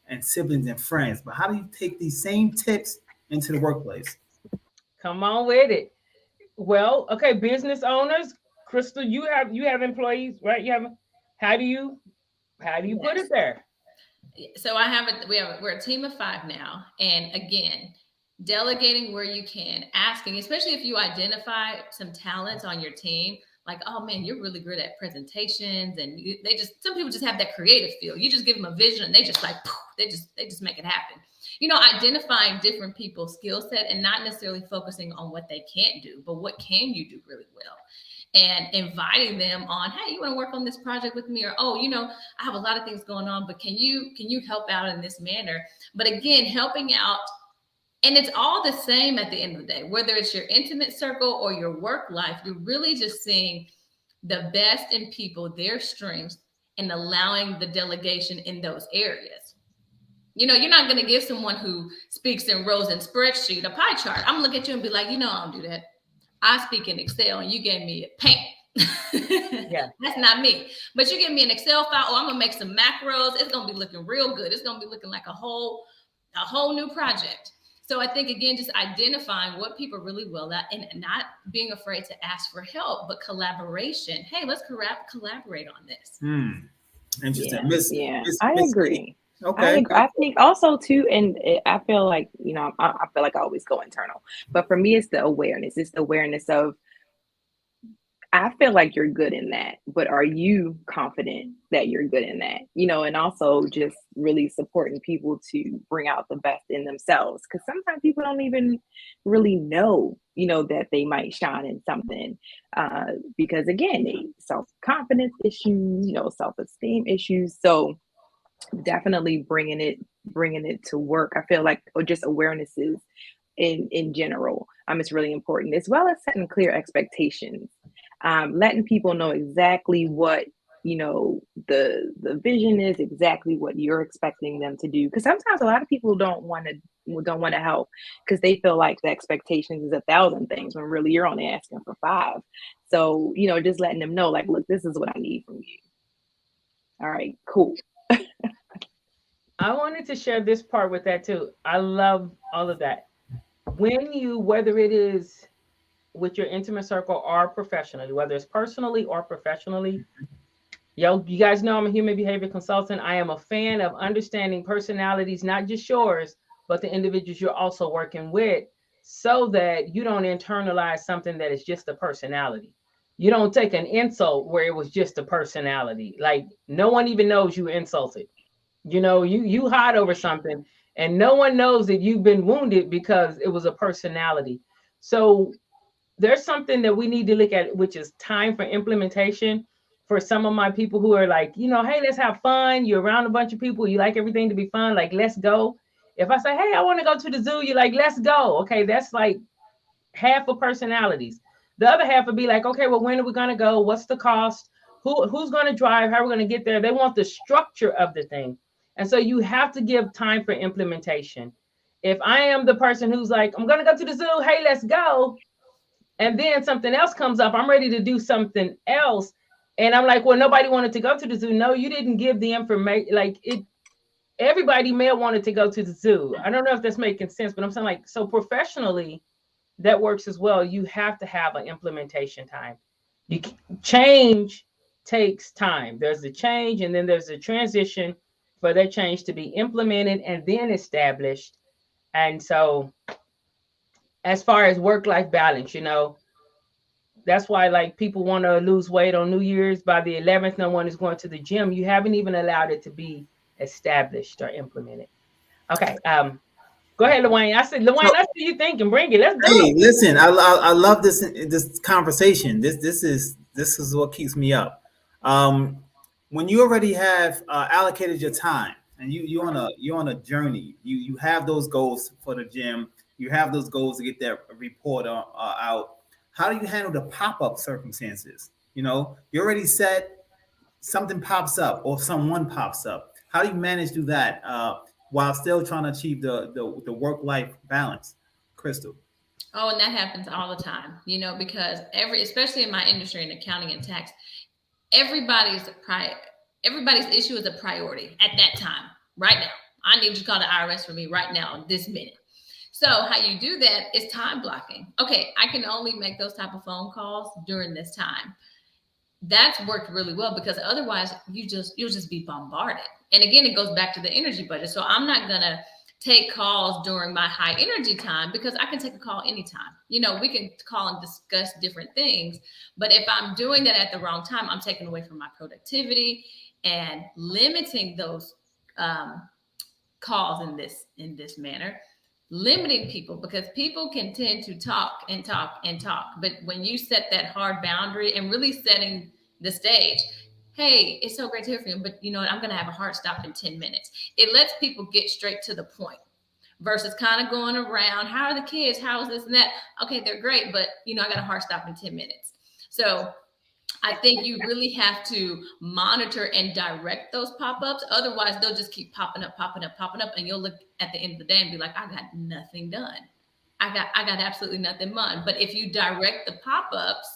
and siblings and friends. But how do you take these same tips into the workplace? Come on with it. Well, okay, business owners, Chrystal, you have employees, right? How do you put it there? So we're a team of 5 now, and again, delegating where you can, asking, especially if you identify some talents on your team, like, oh man, you're really good at presentations, and some people just have that creative feel. You just give them a vision, and they just like, poof, they just make it happen. Identifying different people's skill set and not necessarily focusing on what they can't do, but what can you do really well. And inviting them on, hey, you want to work on this project with me? Or, oh, I have a lot of things going on, but can you help out in this manner? But again, helping out. And it's all the same at the end of the day, whether it's your intimate circle or your work life, you're really just seeing the best in people, their strengths, and allowing the delegation in those areas. You're not going to give someone who speaks in rows and spreadsheet a pie chart. I'm going to look at you and be like, I don't do that. I speak in Excel and you gave me a paint. Yeah. That's not me. But you give me an Excel file, I'm going to make some macros. It's going to be looking real good. It's going to be looking like a whole new project. So I think, again, just identifying what people are really well at and not being afraid to ask for help, but collaboration. Hey, let's collaborate on this. Interesting. I agree. Okay. I think also too, and I feel like, I feel like I always go internal, but for me, it's the awareness. It's the awareness of, I feel like you're good in that, but are you confident that you're good in that? And also just really supporting people to bring out the best in themselves. Because sometimes people don't even really know, that they might shine in something. Because again, self-confidence issues, self-esteem issues. So definitely bringing it to work. I feel like, or just awarenesses in general, it's really important, as well as setting clear expectations. Letting people know exactly what the vision is, exactly what you're expecting them to do. Because sometimes a lot of people don't want to help because they feel like the expectations is 1,000 things when really you're only asking for 5. So just letting them know, like, look, this is what I need from you. All right, cool. I wanted to share this part with that too. I love all of that. Whether it is with your intimate circle or professionally, whether it's personally or professionally, you guys know I'm a human behavior consultant. I am a fan of understanding personalities, not just yours, but the individuals you're also working with, so that you don't internalize something that is just a personality. You don't take an insult where it was just a personality. Like, no one even knows you insulted. You hide over something and no one knows that you've been wounded because it was a personality. So there's something that we need to look at, which is time for implementation. For some of my people who are like, hey, let's have fun. You're around a bunch of people. You like everything to be fun. Like, let's go. If I say, hey, I want to go to the zoo, you're like, let's go. Okay, that's like half of personalities. The other half would be like, okay, well, when are we going to go? What's the cost? Who's going to drive? How are we going to get there? They want the structure of the thing. And so you have to give time for implementation. If I am the person who's like, I'm going to go to the zoo, hey, let's go, and then something else comes up, I'm ready to do something else, And I'm like, well, nobody wanted to go to the zoo. No, you didn't give the information. Like it, everybody may have wanted to go to the zoo. I don't know if that's making sense, but I'm saying like, so professionally, that works as well. You have to have an implementation time. Change takes time. There's a change, and then there's a transition for that change to be implemented and then established. And so, as far as work-life balance, that's why like people want to lose weight on New Year's. By the 11th, no one is going to the gym. You haven't even allowed it to be established or implemented. Okay. Go ahead, Dwayne. I said, Dwayne, I see you thinking. Bring it. Let's do it. Hey, listen, I love this conversation. This is what keeps me up. When you already have allocated your time and you're on a journey, you have those goals for the gym, you have those goals to get that report out. How do you handle the pop-up circumstances? You already set, something pops up or someone pops up. How do you manage to do that while still trying to achieve the work-life balance? Chrystal. Oh, and that happens all the time, because especially in my industry in accounting and tax, everybody's issue is a priority at that time, right now. I need you to call the IRS for me right now, this minute. So how you do that is time blocking. Okay, I can only make those type of phone calls during this time. That's worked really well because otherwise you'll just be bombarded. And again, it goes back to the energy budget. So I'm not gonna take calls during my high energy time because I can take a call anytime. We can call and discuss different things, but if I'm doing that at the wrong time, I'm taking away from my productivity and limiting those calls in this manner. Limiting people, because people can tend to talk and talk and talk. But when you set that hard boundary and really setting the stage, hey, it's so great to hear from you, but I'm going to have a hard stop in 10 minutes. It lets people get straight to the point versus kind of going around. How are the kids? How is this and that? Okay, they're great, but I got a hard stop in 10 minutes. So I think you really have to monitor and direct those pop-ups. Otherwise, they'll just keep popping up. And you'll look at the end of the day and be like, I got nothing done. I got absolutely nothing done. But if you direct the pop-ups,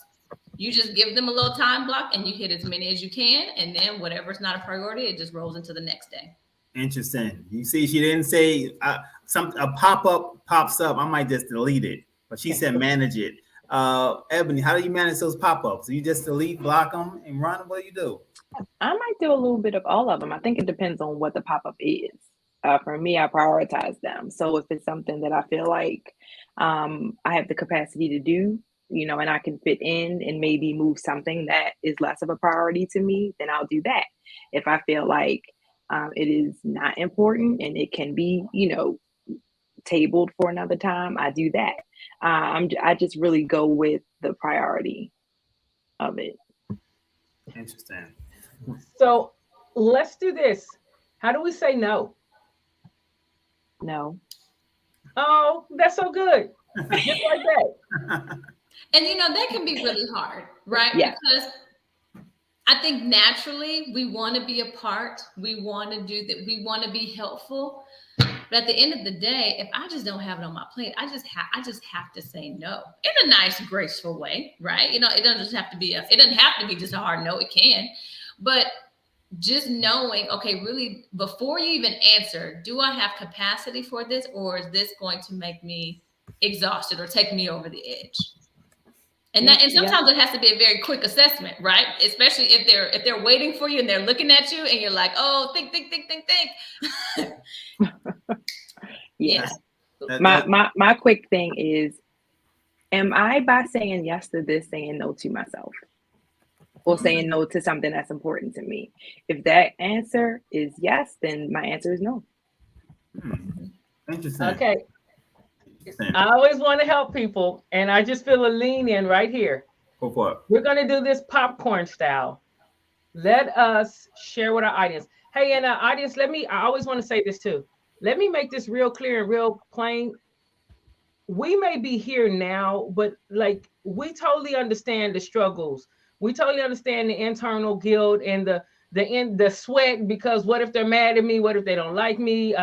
you just give them a little time block and you hit as many as you can. And then whatever's not a priority, it just rolls into the next day. Interesting. You see, she didn't say a pop-up pops up. I might just delete it. But she said manage it. Eboni, how do you manage those pop-ups? You just delete, block them, and run? What do you do? I might do a little bit of all of them. I think it depends on what the pop-up is. For me, I prioritize them. So if it's something that I feel like I have the capacity to do, and I can fit in and maybe move something that is less of a priority to me, then I'll do that. If I feel like it is not important and it can be, tabled for another time, I do that. I just really go with the priority of it. Interesting. So let's do this. How do we say no? No. Oh, that's so good. Just like that. And that can be really hard, right? Yeah. Because I think naturally we want to be a part. We want to do that. We want to be helpful. But at the end of the day, if I just don't have it on my plate, I just have to say no in a nice, graceful way, right? It doesn't have to be just a hard no. It can, but just knowing, okay, really, before you even answer, do I have capacity for this, or is this going to make me exhausted or take me over the edge? And sometimes it has to be a very quick assessment, right? Especially if they're waiting for you and they're looking at you and you're like, oh, think. Yeah. My quick thing is, am I, by saying yes to this, saying no to myself, or saying no to something that's important to me? If that answer is yes, then my answer is no. Interesting. Okay. I always want to help people, and I just feel a lean in right here. Go for it. We're going to do this popcorn style. Let us share with our audience. Hey, and audience, I always want to say this too. Let me make this real clear and real plain. We may be here now, but like, we totally understand the struggles. We totally understand the internal guilt and the sweat, because what if they're mad at me? What if they don't like me?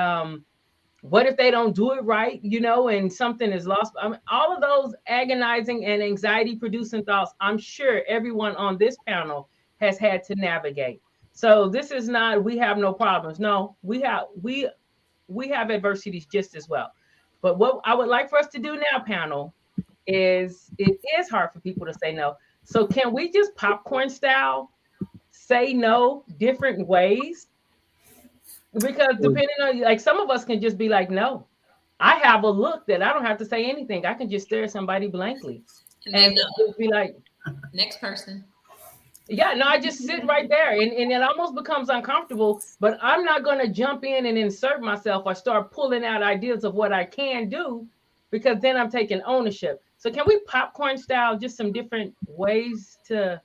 What if they don't do it right, and something is lost? I mean, all of those agonizing and anxiety producing thoughts, I'm sure everyone on this panel has had to navigate. So this is not, we have no problems. No, we have adversities just as well. But what I would like for us to do now, panel, is it is hard for people to say no. So can we just popcorn style say no different ways? Because depending on, like, some of us can just be like, no. I have a look that I don't have to say anything. I can just stare at somebody blankly and just be like, next person. Yeah, no, I just sit right there, and it almost becomes uncomfortable, but I'm not going to jump in and insert myself or start pulling out ideas of what I can do, because then I'm taking ownership. So can we popcorn style just some different ways to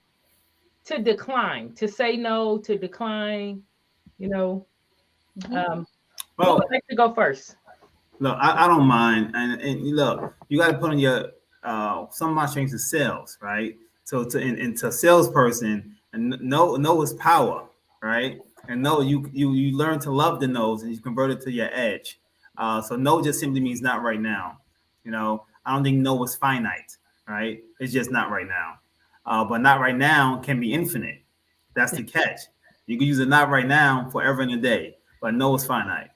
decline, to say no, to decline, you know? Who would like to go first? Look, I don't mind. And look, you got to put on your, some of my strengths is sales, right? So to salesperson, and no is power, right? And no, you learn to love the no's and you convert it to your edge. So no just simply means not right now. You know, I don't think no is finite, right? It's just not right now. But not right now can be infinite. That's the catch. You can use a not right now forever and a day, but no is finite.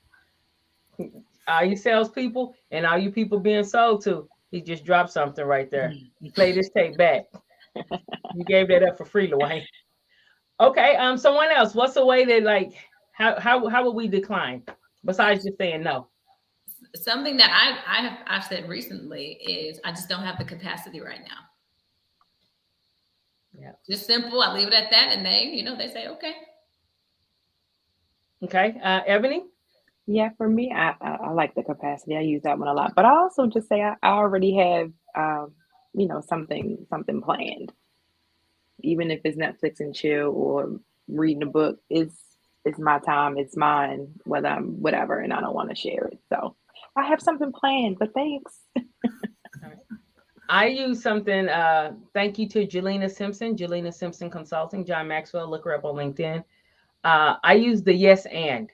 All you salespeople and all you people being sold to, he just dropped something right there. You play this tape back. You gave that up for free, Luane. Okay, someone else. What's the way that, like, how would we decline besides just saying no? Something that I've said recently is I just don't have the capacity right now. Yeah, just simple. I leave it at that, and they say okay. Okay, Eboni. Yeah, for me, I like the capacity. I use that one a lot, but I also just say I already have something planned, even if it's Netflix and chill or reading a book. It's my time, it's mine, whether I'm whatever, and I don't want to share it. So I have something planned, but thanks. I use something. Thank you to Jelena Simpson Consulting, John Maxwell. Look her up on LinkedIn. I use the yes and.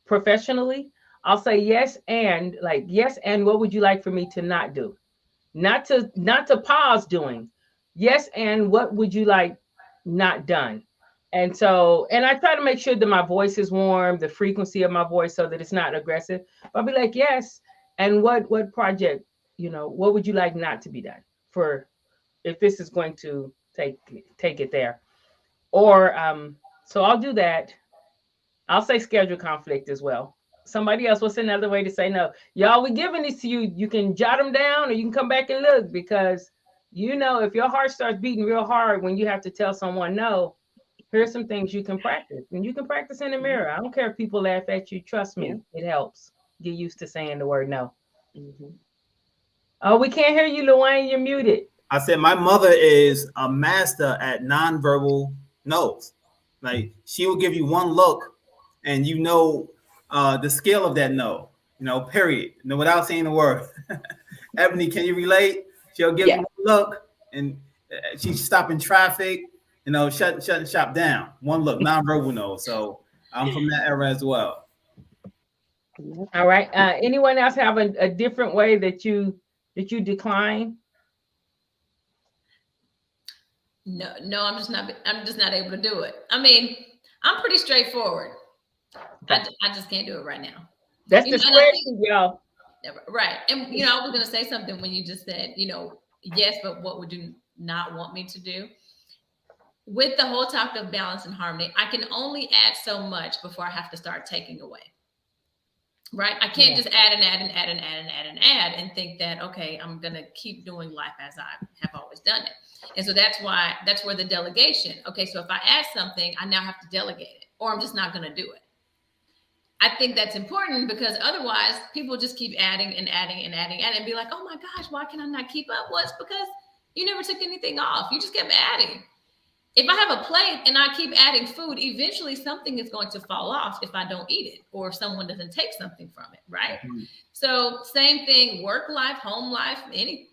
Professionally, I'll say yes and, like, yes and what would you like for me to not do? Not to pause doing. Yes and what would you like not done? And I try to make sure that my voice is warm, the frequency of my voice, so that it's not aggressive. But I'll be like, yes, and what project, what would you like not to be done, for if this is going to take it there? Or so I'll do that. I'll say schedule conflict as well. Somebody else, what's another way to say no? Y'all, we're giving this to you. You can jot them down or you can come back and look, because, if your heart starts beating real hard when you have to tell someone no, here's some things you can practice. And you can practice in the mirror. I don't care if people laugh at you. Trust me, It helps. Get used to saying the word no. Mm-hmm. Oh, we can't hear you, Luane. You're muted. I said my mother is a master at nonverbal no's. Like, she will give you one look and the scale of that no, period. Without saying the word. Eboni, can you relate? She'll give you a look, and she's stopping traffic, shutting shop down. One look, nonverbal no. So I'm from that era as well. All right. Anyone else have a different way that you decline? No, I'm just not able to do it. I mean, I'm pretty straightforward. I just can't do it right now. That's the spreadsheet, y'all. Right. And, I was going to say something when you just said, yes, but what would you not want me to do? With the whole topic of balance and harmony, I can only add so much before I have to start taking away. Right. I can't just add and think that, okay, I'm going to keep doing life as I have always done it. And so that's where the delegation. Okay. So if I add something, I now have to delegate it, or I'm just not going to do it. I think that's important, because otherwise people just keep adding and be like, oh my gosh, why can I not keep up? Well, it's because you never took anything off. You just kept adding. If I have a plate and I keep adding food, eventually something is going to fall off if I don't eat it, or if someone doesn't take something from it, right? Mm-hmm. So same thing, work life, home life, any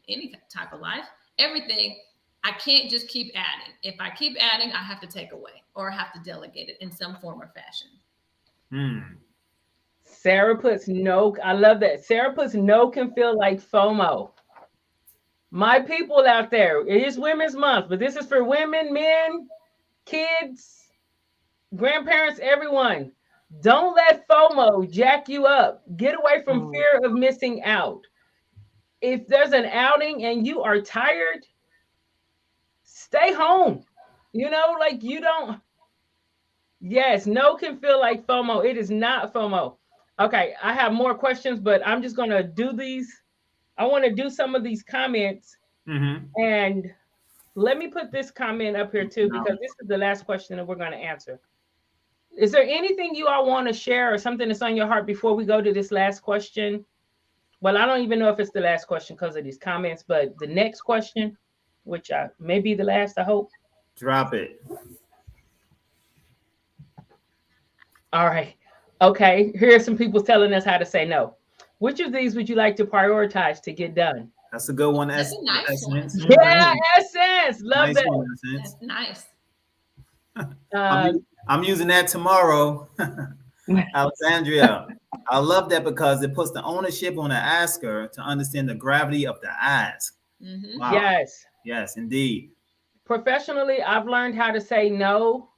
type of life, everything. I can't just keep adding. If I keep adding, I have to take away, or I have to delegate it in some form or fashion. Sarah puts no. I love that. Sarah puts no can feel like FOMO. My people out there, it is Women's Month, but this is for women, men. kids, grandparents, everyone, don't let FOMO jack you up. Get away from fear of missing out. If there's an outing and you are tired, stay home. You know, like you don't. Yes, no can feel like FOMO. It is not FOMO. Okay, I have more questions, but I'm just going to do these. I want to do some of these comments. And let me put this comment up here too, because this is the last question that we're going to answer. Is there anything you all want to share or something that's on your heart before we go to this last question? Well, I don't even know if it's the last question because of these comments, but the next question, which may be the last, I hope. Drop it. All right. Okay. Here are some people telling us how to say no. Which of these would you like to prioritize to get done? That's a good one. That's a nice one. Yeah, Essence. Love nice that. One, Essence. That's nice. I'm using that tomorrow. Alexandria. I love that because it puts the ownership on the asker to understand the gravity of the ask. Wow. Yes. Yes, indeed. Professionally, I've learned how to say no,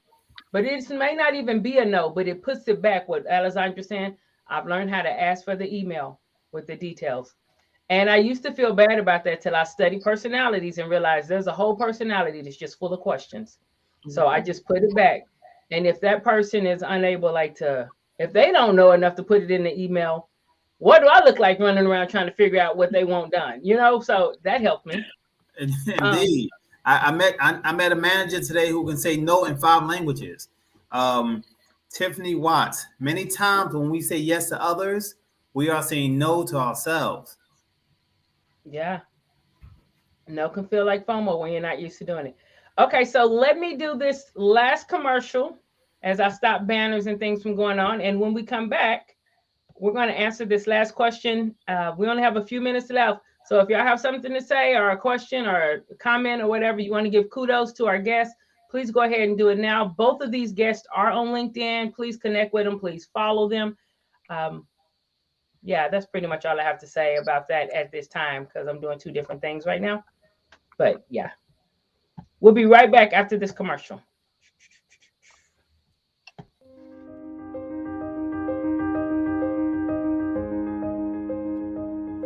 but it may not even be a no, but it puts it back. What Alexandra saying, I've learned how to ask for the email with the details. And I used to feel bad about that till I studied personalities and realized there's a whole personality that's just full of questions. So I just put it back. And if that person is unable, if they don't know enough to put it in the email, what do I look like running around trying to figure out what they want done? You know, so that helped me. Indeed. I met a manager today who can say no in 5 languages. Tiffany Watts. Many times when we say yes to others, we are saying no to ourselves. Yeah. No can feel like FOMO when you're not used to doing it. Okay, so let me do this last commercial as I stop banners and things from going on. And when we come back, we're going to answer this last question. We only have a few minutes left. So if y'all have something to say or a question or a comment or whatever, you want to give kudos to our guests, please go ahead and do it now. Both of these guests are on LinkedIn. Please connect with them. Please follow them. Yeah, that's pretty much all I have to say about that at this time because I'm doing 2 different things right now. But yeah, we'll be right back after this commercial.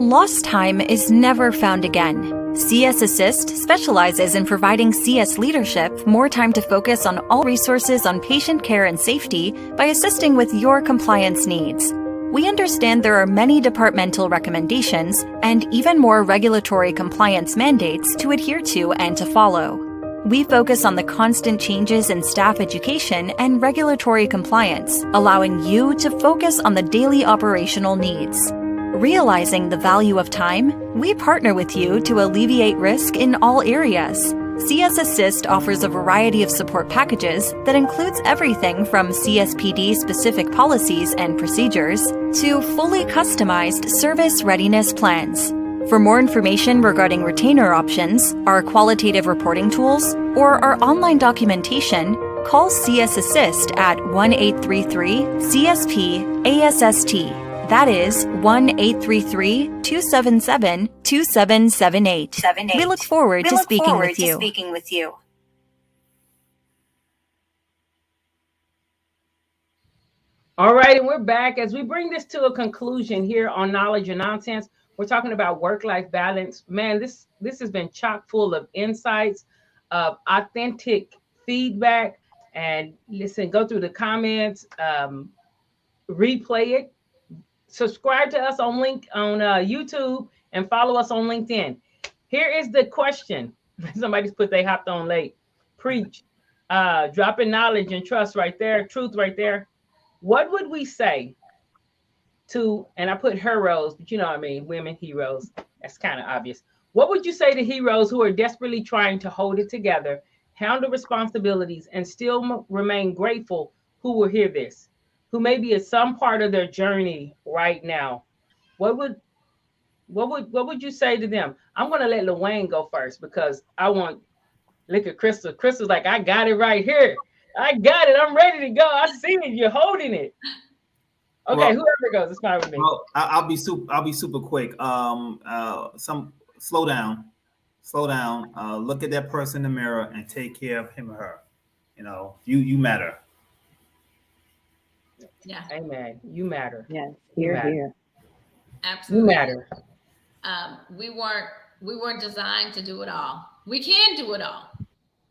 Lost time is never found again. CS Assist specializes in providing CS leadership more time to focus on all resources on patient care and safety by assisting with your compliance needs. We understand there are many departmental recommendations and even more regulatory compliance mandates to adhere to and to follow. We focus on the constant changes in staff education and regulatory compliance, allowing you to focus on the daily operational needs. Realizing the value of time, we partner with you to alleviate risk in all areas. CS Assist offers a variety of support packages that includes everything from CSPD-specific policies and procedures to fully customized service readiness plans. For more information regarding retainer options, our qualitative reporting tools, or our online documentation, call CS Assist at 1-833-CSP-ASST. That is 1-833-277-2778. We look forward to speaking with you. All right, and we're back. As we bring this to a conclusion here on Knowledge and Nonsense, we're talking about work-life balance. Man, this has been chock full of insights, of authentic feedback. And listen, go through the comments, replay it. Subscribe to us on YouTube and follow us on LinkedIn. Here is the question. Somebody's put they hopped on late. Preach. Dropping knowledge and trust right there. Truth right there. What would we say to, and I put heroes, but you know what I mean, women heroes. That's kind of obvious. What would you say to heroes who are desperately trying to hold it together, handle responsibilities, and still remain grateful, who will hear this? Who may be at some part of their journey right now? What would you say to them? I'm going to let Lil Wayne go first because I want look at Chrystal. Crystal's like, I got it right here. I got it. I'm ready to go. I see it. You're holding it. Okay, well, whoever goes, it's fine with me. Well, I'll be super quick. Slow down. Look at that person in the mirror and take care of him or her. You know, you matter. Yeah, Amen. You matter. Yes, You here, matter. here. absolutely. You matter. We weren't designed to do it all. We can do it all.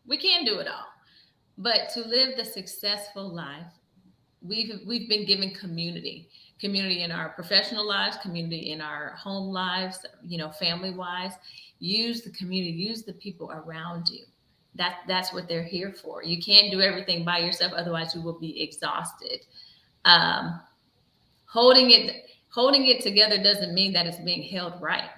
We can do it all. But to live the successful life, we've been given community in our professional lives, community in our home lives, family wise. Use the community, use the people around you. That's what they're here for. You can't do everything by yourself, otherwise you will be exhausted. Holding it together doesn't mean that it's being held right.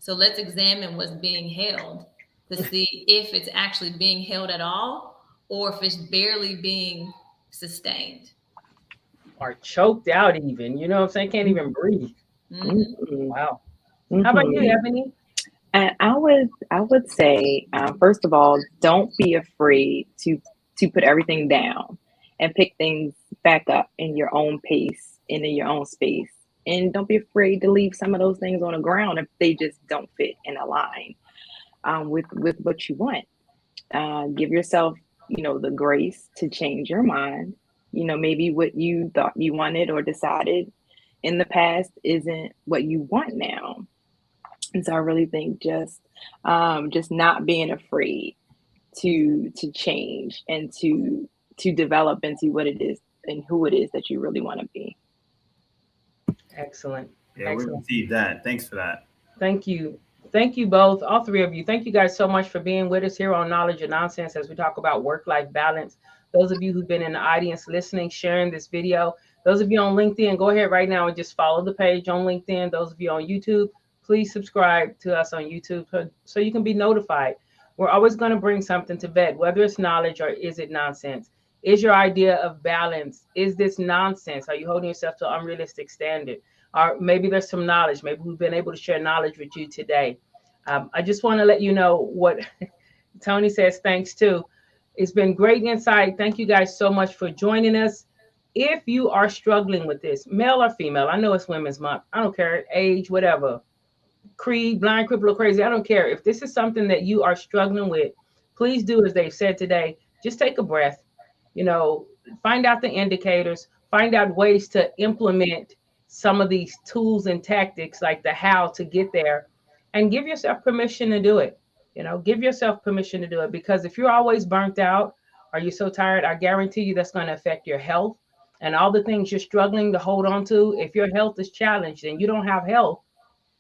So let's examine what's being held to see if it's actually being held at all, or if it's barely being sustained. Or choked out even. You know what I'm saying? Can't even breathe. Mm-hmm. Wow. How about you, Eboni? And I would say, first of all, don't be afraid to put everything down and pick things back up in your own pace and in your own space. And don't be afraid to leave some of those things on the ground if they just don't fit and align with what you want. Give yourself, the grace to change your mind. Maybe what you thought you wanted or decided in the past isn't what you want now. And so I really think just not being afraid to change and to develop into what it is and who it is that you really want to be. Excellent. Yeah, Excellent. we received that. Thanks for that. Thank you. Thank you both, all three of you. Thank you guys so much for being with us here on Knowledge and Nonsense as we talk about work-life balance. Those of you who've been in the audience listening, sharing this video, those of you on LinkedIn, go ahead right now and just follow the page on LinkedIn. Those of you on YouTube, please subscribe to us on YouTube so you can be notified. We're always going to bring something to vet, whether it's knowledge or is it nonsense. Is your idea of balance, is this nonsense? Are you holding yourself to an unrealistic standard? Or maybe there's some knowledge. Maybe we've been able to share knowledge with you today. I just want to let you know what Tony says, thanks too. It's been great insight. Thank you guys so much for joining us. If you are struggling with this, male or female, I know it's Women's Month. I don't care, age, whatever, creed, blind, crippled, or crazy. I don't care. If this is something that you are struggling with, please do as they've said today. Just take a breath, find out the indicators, find out ways to implement some of these tools and tactics like the how to get there, and give yourself permission to do it. Give yourself permission to do it, because if you're always burnt out or you're so tired, I guarantee you that's going to affect your health and all the things you're struggling to hold on to. If your health is challenged and you don't have health,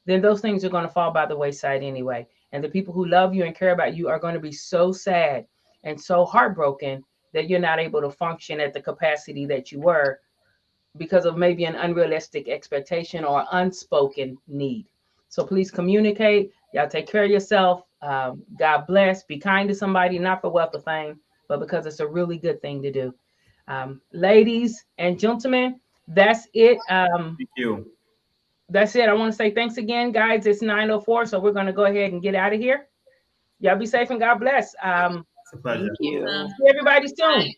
then those things are going to fall by the wayside anyway. And the people who love you and care about you are going to be so sad and so heartbroken that you're not able to function at the capacity that you were because of maybe an unrealistic expectation or unspoken need. So please communicate. Y'all take care of yourself. God bless. Be kind to somebody, not for wealth or fame, but because it's a really good thing to do. Ladies and gentlemen, that's it. Thank you. That's it. I want to say thanks again, guys. It's 9:04, so we're going to go ahead and get out of here. Y'all be safe and God bless. It's a pleasure. Thank you. See everybody soon.